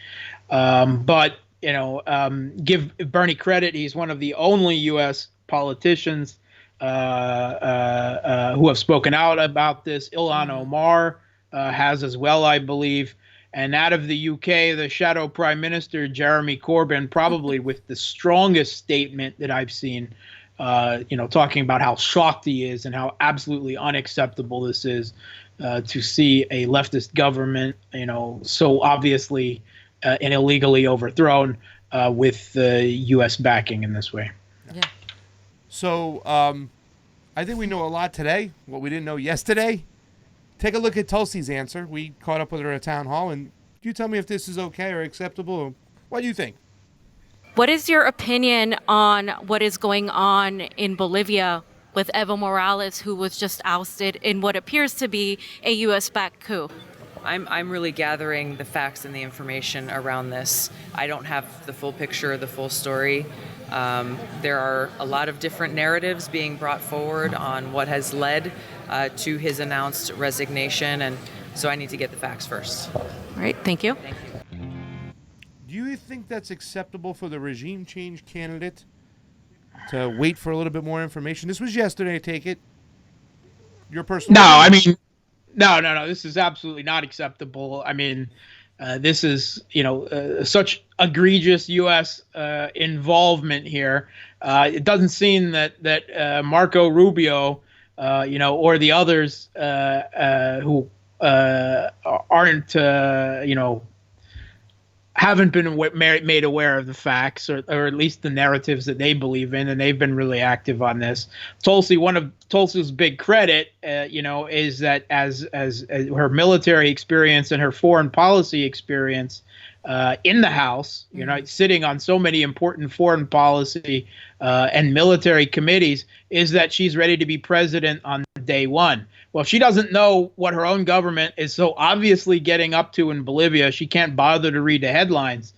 But give Bernie credit. He's one of the only U.S. politicians who have spoken out about this. Ilhan Omar has as well, I believe. And out of the UK, the shadow prime minister, Jeremy Corbyn, probably with the strongest statement that I've seen, talking about how shocked he is and how absolutely unacceptable this is to see a leftist government, so obviously and illegally overthrown with U.S. backing in this way. Yeah. So I think we know a lot today, what we didn't know yesterday. Take a look at Tulsi's answer. We caught up with her at town hall, and you tell me if this is okay or acceptable. Or what do you think? What is your opinion on what is going on in Bolivia with Evo Morales, who was just ousted in what appears to be a U.S.-backed coup? I'm really gathering the facts and the information around this. I don't have the full picture, the full story. There are a lot of different narratives being brought forward on what has led to his announced resignation, and so I need to get the facts first. All right, thank you. Thank you. Do you think that's acceptable for the regime change candidate to wait for a little bit more information? This was yesterday, I take it. Your personal opinion? No. This is absolutely not acceptable. I mean, this is, such egregious U.S. Involvement here. It doesn't seem that Marco Rubio, or the others who aren't, haven't been made aware of the facts or at least the narratives that they believe in, and they've been really active on this. Tulsi, one of Tulsi's big credit, is that as her military experience and her foreign policy experience in the House, sitting on so many important foreign policy and military committees, is that she's ready to be president on day one. Well, if she doesn't know what her own government is so obviously getting up to in Bolivia, she can't bother to read the headlines.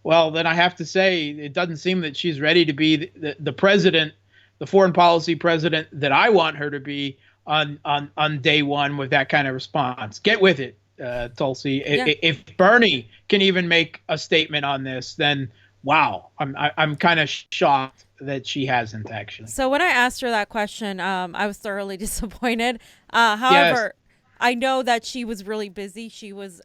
Well, then I have to say it doesn't seem that she's ready to be the president, the foreign policy president that I want her to be on day one with that kind of response. Get with it, Tulsi. Yeah. If Bernie can even make a statement on this, then wow, I'm kind of shocked that she hasn't actually. So when I asked her that question, I was thoroughly disappointed. However, I know that she was really busy. She was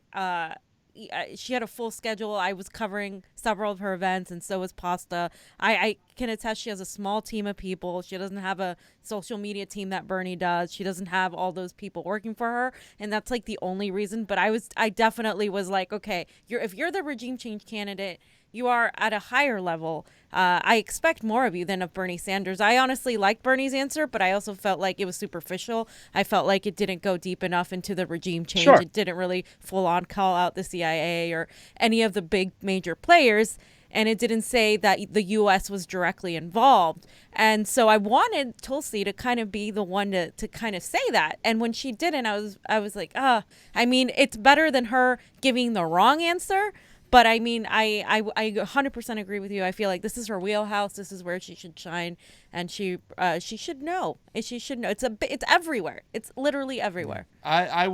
she had a full schedule. I was covering several of her events, and so was Pasta. I can attest she has a small team of people. She doesn't have a social media team that Bernie does. She doesn't have all those people working for her, and that's like the only reason. But I definitely was like, okay, if you're the regime change candidate, you are at a higher level. I expect more of you than of Bernie Sanders. I honestly liked Bernie's answer, but I also felt like it was superficial. I felt like it didn't go deep enough into the regime change. Sure. It didn't really full on call out the CIA or any of the big major players. And it didn't say that the U.S. was directly involved. And so I wanted Tulsi to kind of be the one to kind of say that. And when she didn't, I was like, I mean, it's better than her giving the wrong answer. But I mean, I 100% agree with you. I feel like this is her wheelhouse. This is where she should shine, and she should know. She should know. It's everywhere. It's literally everywhere. I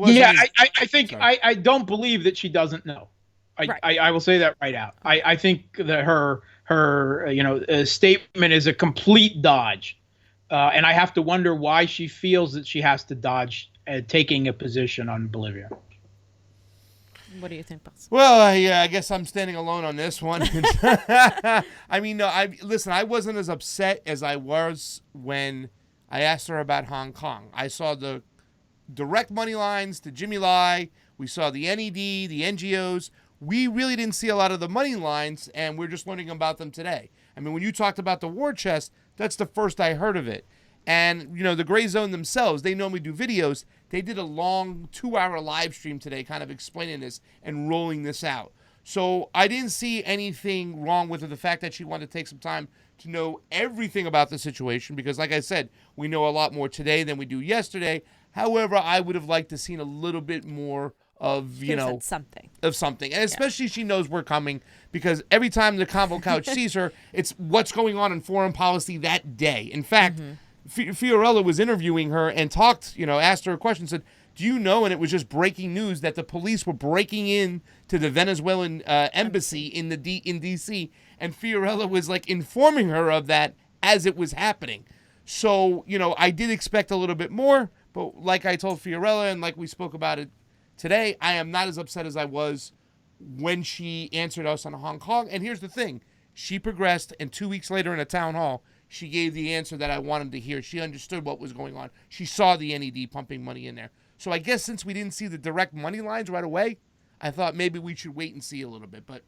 think I don't believe that she doesn't know. I will say that right out. I think that her statement is a complete dodge, and I have to wonder why she feels that she has to dodge taking a position on Bolivia. What do you think, Boss? Well, I guess I'm standing alone on this one. I mean, no, listen, I wasn't as upset as I was when I asked her about Hong Kong. I saw the direct money lines to Jimmy Lai. We saw the NED, the NGOs. We really didn't see a lot of the money lines, and we're just learning about them today. I mean, when you talked about the war chest, that's the first I heard of it. And, the Gray Zone themselves, they normally do videos. They did a long 2-hour live stream today kind of explaining this and rolling this out. So I didn't see anything wrong with the fact that she wanted to take some time to know everything about the situation because, like I said, we know a lot more today than we do yesterday. However, I would have liked to seen a little bit more of, something. And especially she knows we're coming because every time the Convo Couch sees her, it's what's going on in foreign policy that day. In fact, Fiorella was interviewing her and asked her a question, said, do you know, and it was just breaking news, that the police were breaking in to the Venezuelan embassy in D.C., and Fiorella was informing her of that as it was happening. So, I did expect a little bit more, but like I told Fiorella and like we spoke about it Today, I am not as upset as I was when she answered us on Hong Kong. And here's the thing. She progressed, and 2 weeks later in a town hall, she gave the answer that I wanted to hear. She understood what was going on. She saw the NED pumping money in there. So I guess since we didn't see the direct money lines right away, I thought maybe we should wait and see a little bit. But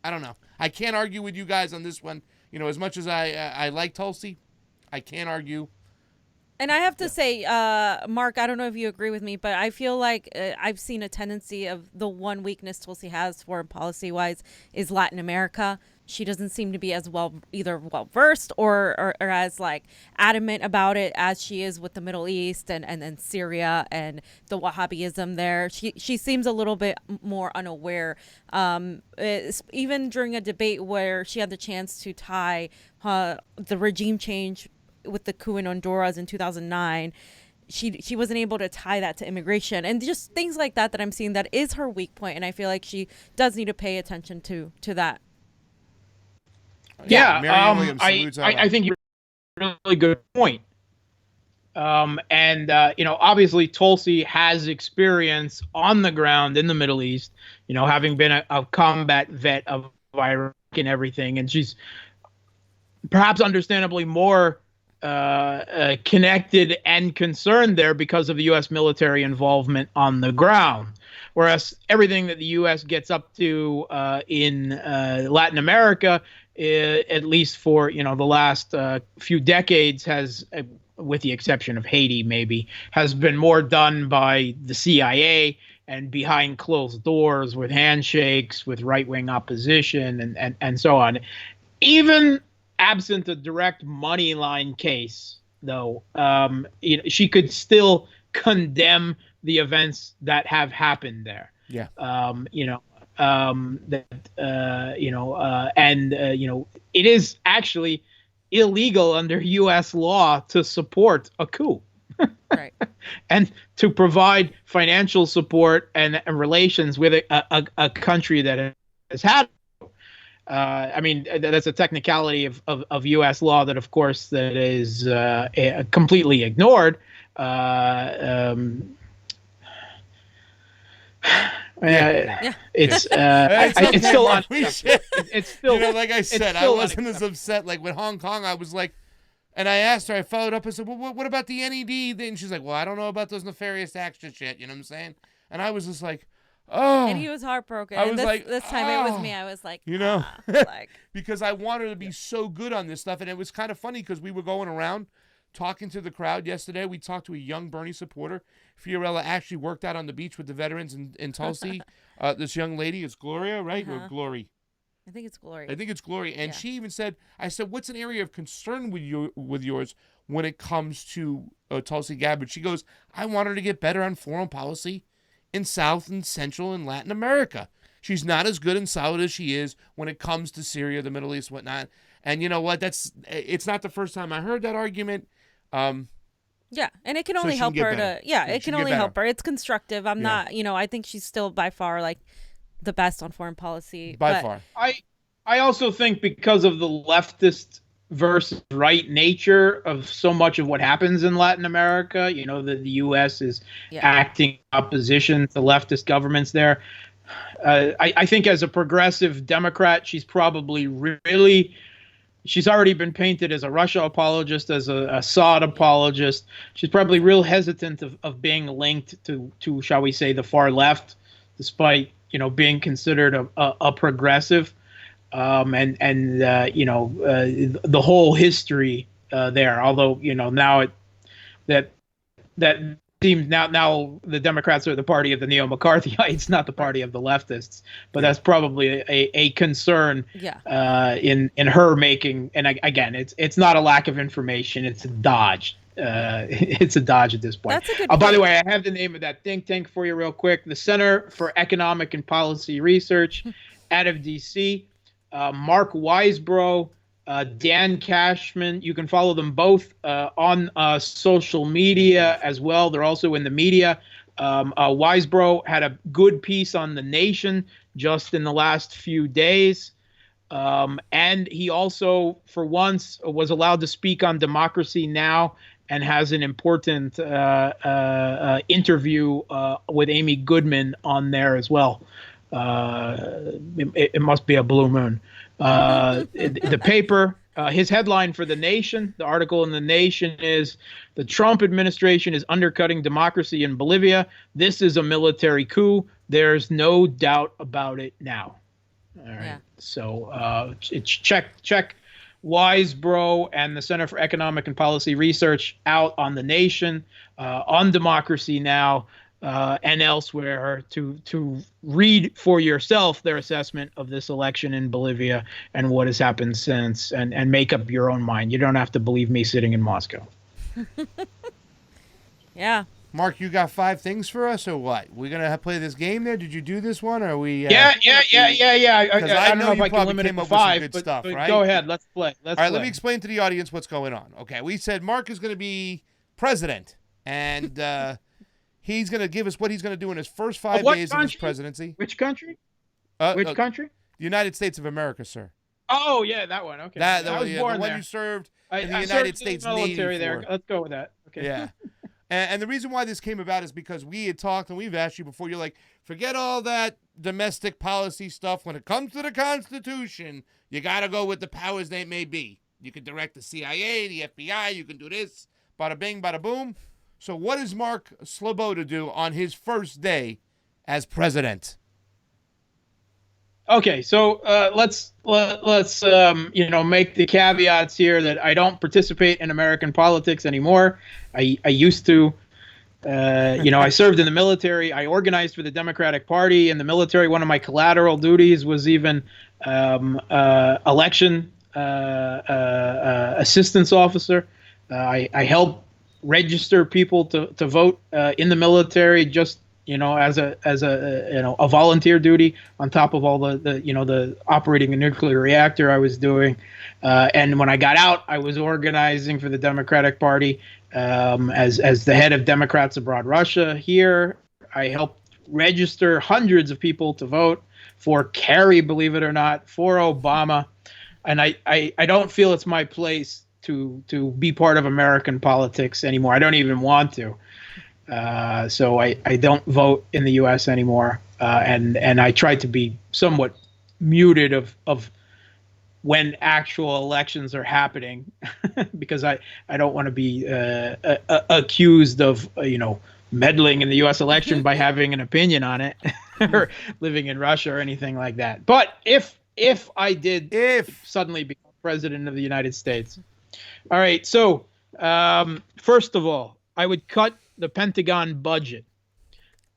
I don't know. I can't argue with you guys on this one. You know, as much as I like Tulsi, I can't argue. And I have to say, Mark, I don't know if you agree with me, but I feel like I've seen a tendency of the one weakness Tulsi has foreign policy-wise is Latin America. She doesn't seem to be as either well-versed or as like adamant about it as she is with the Middle East and then Syria and the Wahhabism there. She seems a little bit more unaware. Even during a debate where she had the chance to tie the regime change with the coup in Honduras in 2009, she wasn't able to tie that to immigration and just things like that I'm seeing that is her weak point, and I feel like she does need to pay attention to that. Yeah, I think you're a really good point. Obviously Tulsi has experience on the ground in the Middle East, having been a combat vet of Iraq and everything, and she's perhaps understandably more connected and concerned there because of the U.S. military involvement on the ground. Whereas everything that the U.S. gets up to in Latin America, at least for the last few decades, has, with the exception of Haiti, maybe, has been more done by the CIA and behind closed doors with handshakes with right-wing opposition and so on. Even absent a direct money line case, though, she could still condemn the events that have happened there. Yeah. It is actually illegal under U.S. law to support a coup. Right. And to provide financial support and relations with a country that has had. That's a technicality of U.S. law that, of course, that is completely ignored. It's still like I said, I wasn't as upset. Like with Hong Kong, I was like, and I asked her, I followed up, I said, well, what about the NED thing? She's like, well, I don't know about those nefarious acts just yet. You know what I'm saying? And I was just like, oh. And he was heartbroken. I was this time it was me. I was like, because I wanted to be so good on this stuff. And it was kind of funny because we were going around talking to the crowd yesterday. We talked to a young Bernie supporter. Fiorella actually worked out on the beach with the veterans in Tulsi. This young lady, it's Gloria, right? Or Glory? I think it's Glory. And she even said, I said, what's an area of concern with yours when it comes to Tulsi Gabbard? She goes, I want her to get better on foreign policy in South and Central and Latin America. She's not as good and solid as she is when it comes to Syria, the Middle East, whatnot. And you know what? It's not the first time I heard that argument. Yeah, and it can only help her to. Yeah, it can only help her. It's constructive. I'm not. I think she's still by far like the best on foreign policy. By far. I also think because of the leftist versus right nature of so much of what happens in Latin America, the U.S. is acting opposition to leftist governments there. I think as a progressive Democrat, she's probably she's already been painted as a Russia apologist, as a Assad apologist. She's probably real hesitant of being linked to, shall we say, the far left, despite, being considered a progressive. The whole history there, although, now that seems now the Democrats are the party of the neo-McCarthyites, not the party of the leftists. But that's probably a concern in her making. And again, it's not a lack of information; it's a dodge. It's a dodge at this point. That's a good point. By the way, I have the name of that think tank for you real quick: the Center for Economic and Policy Research, out of D.C. Mark Weisbro. Dan Cashman. You can follow them both on social media as well. They're also in the media. Weisbro had a good piece on The Nation just in the last few days. And he also, for once, was allowed to speak on Democracy Now! and has an important interview with Amy Goodman on there as well. It must be a blue moon. The paper, his headline for The Nation, the article in The Nation is, "The Trump administration is undercutting democracy in Bolivia. This is a military coup. There's no doubt about it now." All right. Yeah. So it's check Wisebro and the Center for Economic and Policy Research out on The Nation, on Democracy Now, and elsewhere to read for yourself their assessment of this election in Bolivia and what has happened since, and make up your own mind. You don't have to believe me sitting in Moscow. Yeah. Mark, you got 5 things for us, or what? We're gonna play this game there. Did you do this one, or are we? Yeah. I don't know if I can limit it to 5, but right? Go ahead. Let's play. All right, let me explain to the audience what's going on. Okay, we said Mark is going to be president, and he's going to give us what he's going to do in his first 5 days of his presidency. Which country? Which country? The United States of America, sir. Oh yeah, that one. Okay. I was born the one you served in the United States military Navy there. Let's go with that. Okay. Yeah. And the reason why this came about is because we had talked, and we've asked you before, you're like, forget all that domestic policy stuff. When it comes to the Constitution, you got to go with the powers they may be. You can direct the CIA, the FBI, you can do this, bada bing, bada boom. So what does Mark Sleboda do on his first day as president? Okay, so let's make the caveats here that I don't participate in American politics anymore. I used to. I served in the military. I organized for the Democratic Party in the military. One of my collateral duties was even election assistance officer. I helped register people to vote in the military, just as a volunteer duty on top of all the operating a nuclear reactor I was doing. And when I got out, I was organizing for the Democratic Party as the head of Democrats Abroad Russia here. I helped register hundreds of people to vote for Kerry, believe it or not, for Obama. And I don't feel it's my place to be part of American politics anymore. I don't even want to. So I don't vote in the U.S. anymore, and I try to be somewhat muted of when actual elections are happening, because I don't want to be accused of meddling in the U.S. election by having an opinion on it, or living in Russia or anything like that. But if I did suddenly become president of the United States, all right. So first of all, I would cut the Pentagon budget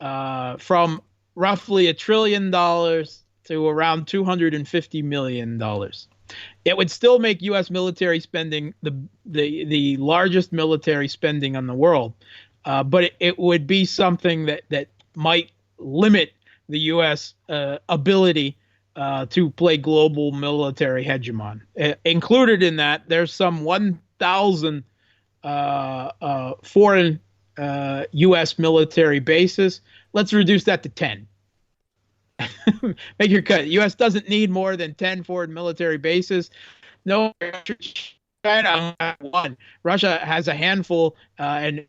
from roughly $1 trillion to around $250 million. It would still make U.S. military spending the largest military spending in the world, but it would be something that might limit the U.S. Ability to play global military hegemon. Included in that, there's some 1,000 foreign U.S. military bases. Let's reduce that to 10. Make your cut. U.S. doesn't need more than 10 foreign military bases. No, China has one. Russia has a handful, and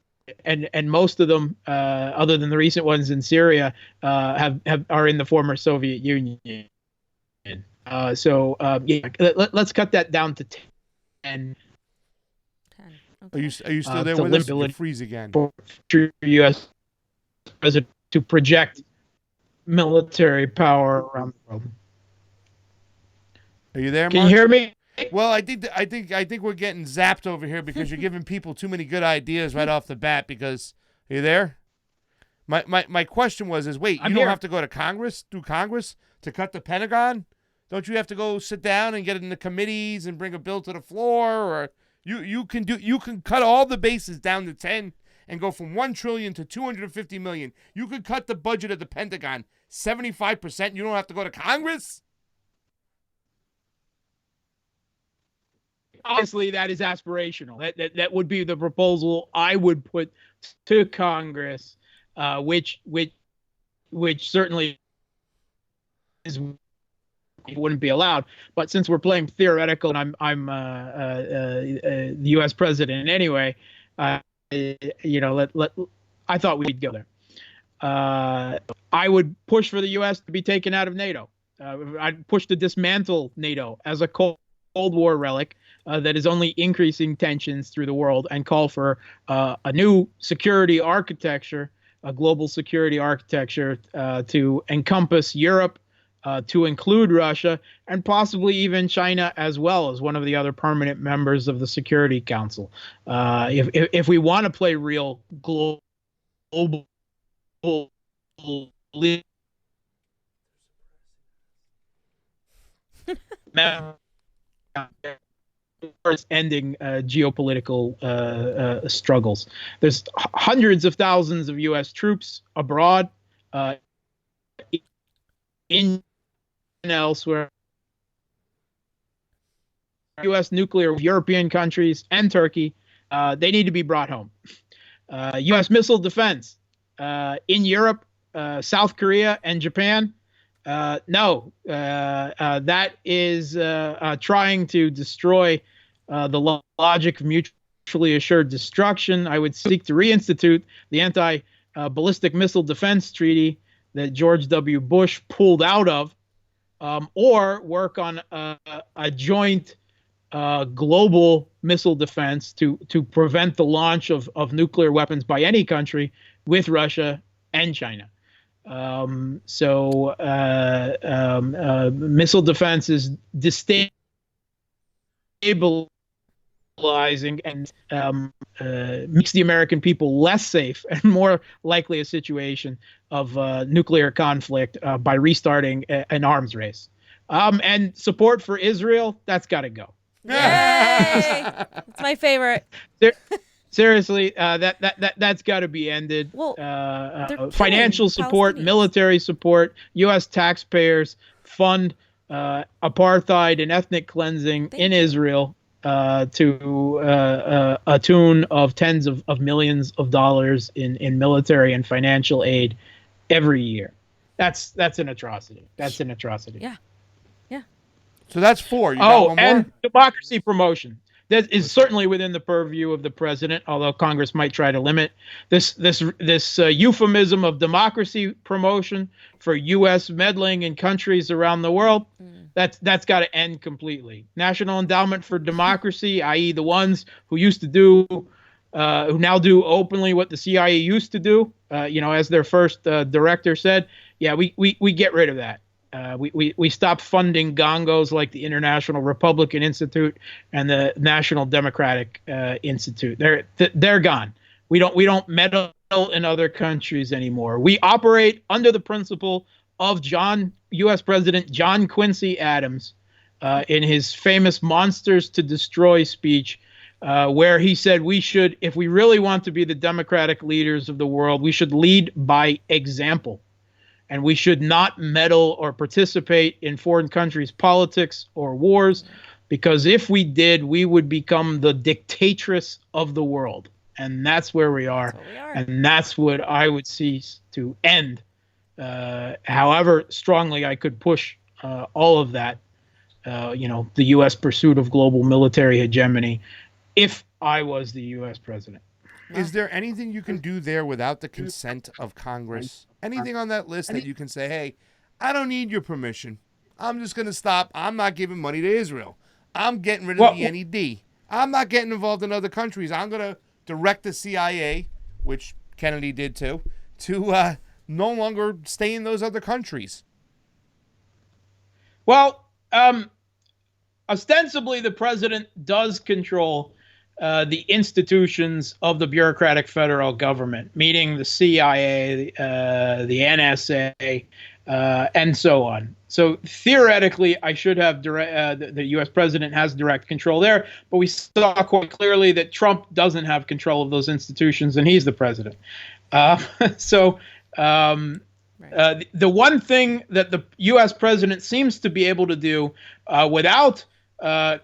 most of them, other than the recent ones in Syria, are in the former Soviet Union. Let's cut that down to 10. Are you still there with us? You freeze again. For U.S. president to project military power around the world. Are you there, Mark? Can you hear me? Well, I think we're getting zapped over here because you're giving people too many good ideas right off the bat. Because are you there? My question was wait, you don't have to go to Congress to cut the Pentagon? Don't you have to go sit down and get in the committees and bring a bill to the floor? Or you can cut all the bases down to 10 and go from 1 trillion to 250 million. You could cut the budget of the Pentagon 75%. You don't have to go to Congress. Honestly, that is aspirational. That would be the proposal I would put to Congress, which certainly wouldn't be allowed. But since we're playing theoretical, and I'm the U.S. president anyway, I thought we'd go there. I would push for the U.S. to be taken out of NATO. I'd push to dismantle NATO as a Cold War relic that is only increasing tensions through the world, and call for a new security architecture, a global security architecture to encompass Europe, to include Russia, and possibly even China as well as one of the other permanent members of the Security Council. If we want to play real global ending geopolitical struggles. There's hundreds of thousands of U.S. troops abroad, in and elsewhere. U.S. nuclear, European countries, and Turkey, they need to be brought home. U.S. missile defense in Europe, South Korea, and Japan. No, that is trying to destroy the logic of mutually assured destruction. I would seek to reinstitute the anti-ballistic missile defense treaty that George W. Bush pulled out of, or work on a joint global missile defense to prevent the launch of nuclear weapons by any country with Russia and China. Missile defense is destabilizing and makes the American people less safe and more likely a situation of nuclear conflict by restarting an arms race. And support for Israel, that's got to go. Yay! It's my favorite. Seriously, that's got to be ended. Well, financial support, military support, U.S. taxpayers fund apartheid and ethnic cleansing in Israel to a tune of tens of millions of dollars in military and financial aid every year. That's an atrocity. That's an atrocity. Yeah. So that's 4. You got one more? And democracy promotion. That is certainly within the purview of the president, although Congress might try to limit this euphemism of democracy promotion for U.S. meddling in countries around the world. That's got to end completely. National Endowment for Democracy, i.e., the ones who used to do, who now do openly what the CIA used to do, as their first director said. Yeah, we get rid of that. We stop funding gongos like the International Republican Institute and the National Democratic Institute. They're gone. We don't meddle in other countries anymore. We operate under the principle of U.S. President John Quincy Adams in his famous Monsters to Destroy speech, where he said we should, if we really want to be the democratic leaders of the world, we should lead by example. And we should not meddle or participate in foreign countries' politics or wars, because if we did, we would become the dictatress of the world. And that's where we are. And that's what I would see to end. However strongly I could push all of that, the U.S. pursuit of global military hegemony, if I was the U.S. president. Is there anything you can do there without the consent of Congress? Anything on that list that you can say, hey, I don't need your permission. I'm just going to stop. I'm not giving money to Israel. I'm getting rid of the NED. I'm not getting involved in other countries. I'm going to direct the CIA, which Kennedy did too, to no longer stay in those other countries. Well, ostensibly the president does control the institutions of the bureaucratic federal government, meaning the CIA, the NSA, and so on. So theoretically, I should have the U.S. president has direct control there, but we saw quite clearly that Trump doesn't have control of those institutions, and he's the president. The one thing that the U.S. president seems to be able to do without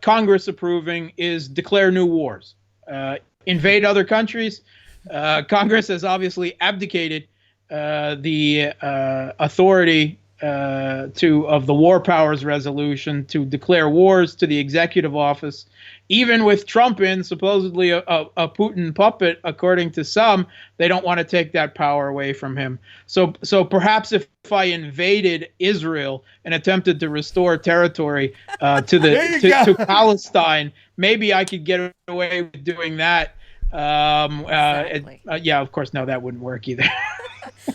Congress approving is declare new wars, invade other countries. Congress has obviously abdicated the authority of the War Powers Resolution to declare wars to the executive office. Even with Trump in, supposedly a Putin puppet, according to some, they don't want to take that power away from him. So perhaps if I invaded Israel and attempted to restore territory to Palestine, maybe I could get away with doing that. Exactly. Yeah, of course, no, that wouldn't work either.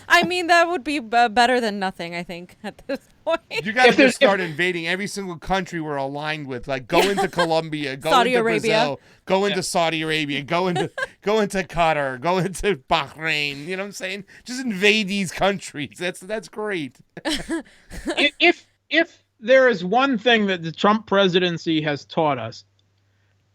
I mean, that would be better than nothing, I think, at this point. You got to just start invading every single country we're aligned with. Like, go into Colombia, go Saudi into Arabia. Brazil, go into Saudi Arabia, go into Qatar, go into Bahrain. You know what I'm saying? Just invade these countries. That's great. If there is one thing that the Trump presidency has taught us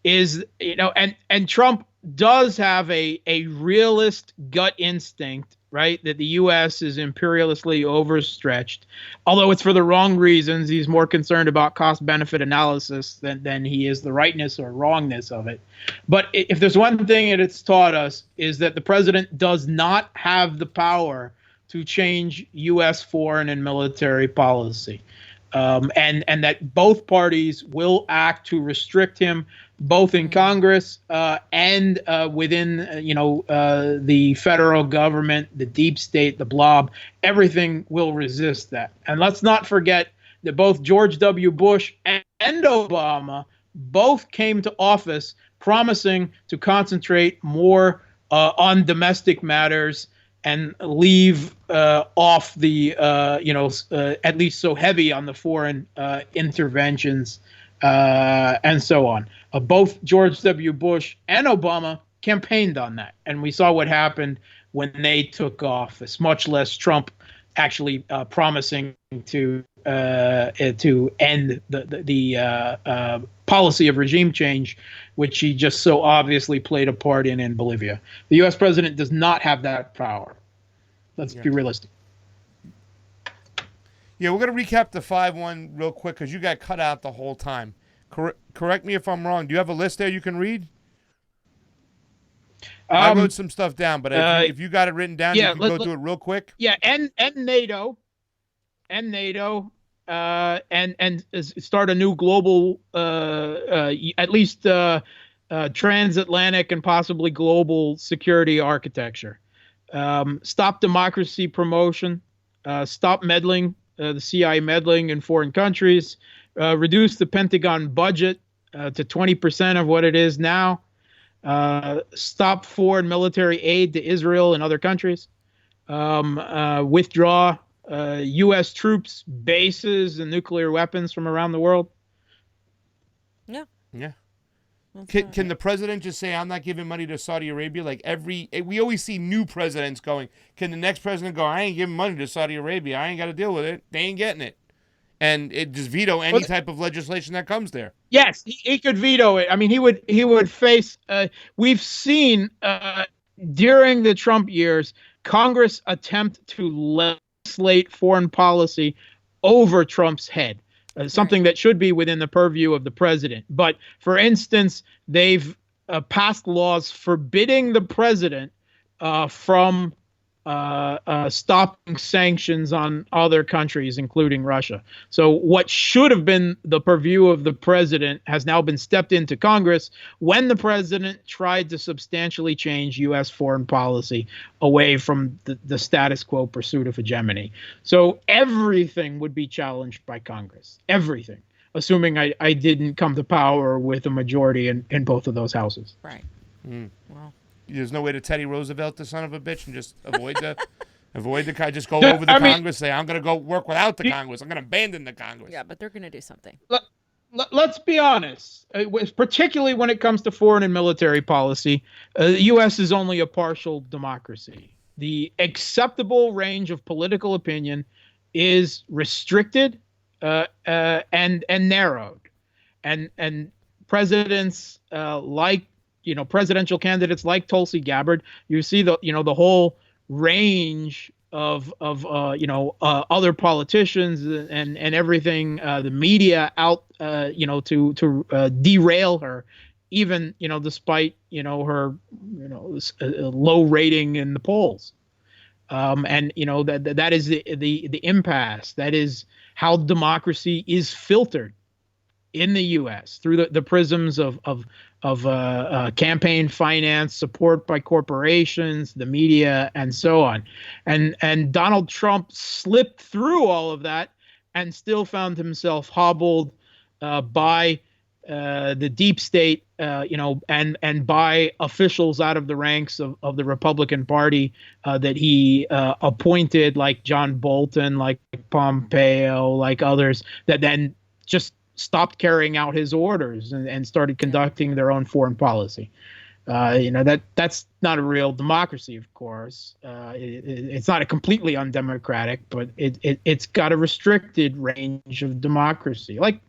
is, and Trump does have a realist gut instinct, right? That the U.S. is imperialistly overstretched, although it's for the wrong reasons. He's more concerned about cost-benefit analysis than he is the rightness or wrongness of it. But if there's one thing that it's taught us is that the president does not have the power to change U.S. foreign and military policy. And that both parties will act to restrict him, both in Congress and within the federal government, the deep state, the blob. Everything will resist that. And let's not forget that both George W. Bush and Obama both came to office promising to concentrate more on domestic matters and leave off the, at least so heavy on the foreign interventions and so on. Both George W. Bush and Obama campaigned on that. And we saw what happened when they took office, much less Trump actually promising to end the policy of regime change, which he just so obviously played a part in Bolivia. The U.S. president does not have that power. Let's be realistic. Yeah, we're going to recap the 5-1 real quick because you got cut out the whole time. Correct me if I'm wrong. Do you have a list there you can read? I wrote some stuff down, but if you got it written down, you can go through it real quick. Yeah, and NATO, and start a new global, at least transatlantic and possibly global security architecture. Stop democracy promotion. Stop meddling, the CIA meddling in foreign countries. Reduce the Pentagon budget to 20% of what it is now. Stop foreign military aid to Israel and other countries. Withdraw U.S. troops, bases, and nuclear weapons from around the world. Yeah. Yeah. Can the president just say, I'm not giving money to Saudi Arabia? Like we always see new presidents going. Can the next president go, I ain't giving money to Saudi Arabia. I ain't got to deal with it. They ain't getting it. And it just veto any type of legislation that comes there. Yes, he could veto it. I mean, he would face. We've seen during the Trump years, Congress attempt to legislate foreign policy over Trump's head, something that should be within the purview of the president. But for instance, they've passed laws forbidding the president from stopping sanctions on other countries, including Russia. So what should have been the purview of the president has now been stepped into Congress when the president tried to substantially change U.S. foreign policy away from the status quo pursuit of hegemony. So everything would be challenged by Congress. Everything. Assuming I didn't come to power with a majority in both of those houses. Right. Well. There's no way to Teddy Roosevelt, the son of a bitch, and just avoid the just go over the Congress. Say, I'm going to go work without the Congress. I'm going to abandon the Congress. Yeah, but they're going to do something. Let's be honest, particularly when it comes to foreign and military policy, the U.S. is only a partial democracy. The acceptable range of political opinion is restricted and narrowed, and presidents presidential candidates like Tulsi Gabbard, you see the whole range of other politicians and everything, the media out to derail her, even despite her low rating in the polls. And that is the impasse. That is how democracy is filtered in the U.S. through the prisms of campaign finance, support by corporations, the media, and so on. And Donald Trump slipped through all of that and still found himself hobbled by the deep state, and by officials out of the ranks of the Republican Party that he appointed, like John Bolton, like Pompeo, like others, that then just stopped carrying out his orders and started conducting their own foreign policy. That's not a real democracy, of course. It's not a completely undemocratic, but it's got a restricted range of democracy, like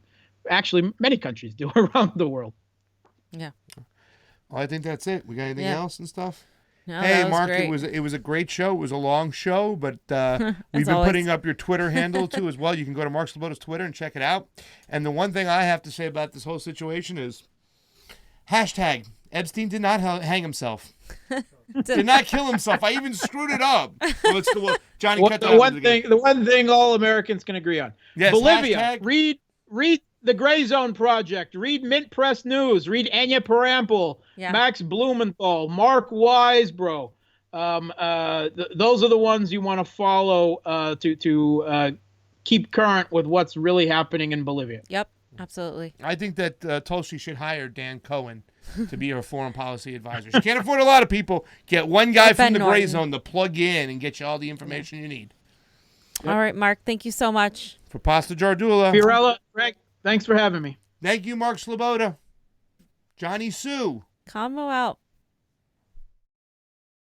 actually many countries do around the world. Yeah. Well, I think that's it. We got anything else and stuff? No, hey, that was Mark, great. it was a great show. It was a long show, but we've been always. putting up your Twitter handle too as well. You can go to Mark Sleboda's Twitter and check it out. And the one thing I have to say about this whole situation is hashtag Epstein did not hang himself. Did not kill himself. I even screwed it up. Well, Johnny, cut that the one thing all Americans can agree on. Yes, Bolivia. hashtag. Read the Gray Zone Project. Read Mint Press News. Read Anya Parampil, Max Blumenthal, Mark Weisbro. Those are the ones you want to follow to keep current with what's really happening in Bolivia. Yep, absolutely. I think that Tulsi should hire Dan Cohen to be her foreign policy advisor. She can't afford a lot of people. Get one guy from the Gray Zone to plug in and get you all the information you need. Yep. All right, Mark. Thank you so much. For Pasta Jardula. Fiorella, Greg, thanks for having me. Thank you, Mark Sleboda. Johnny Sue. Convo out.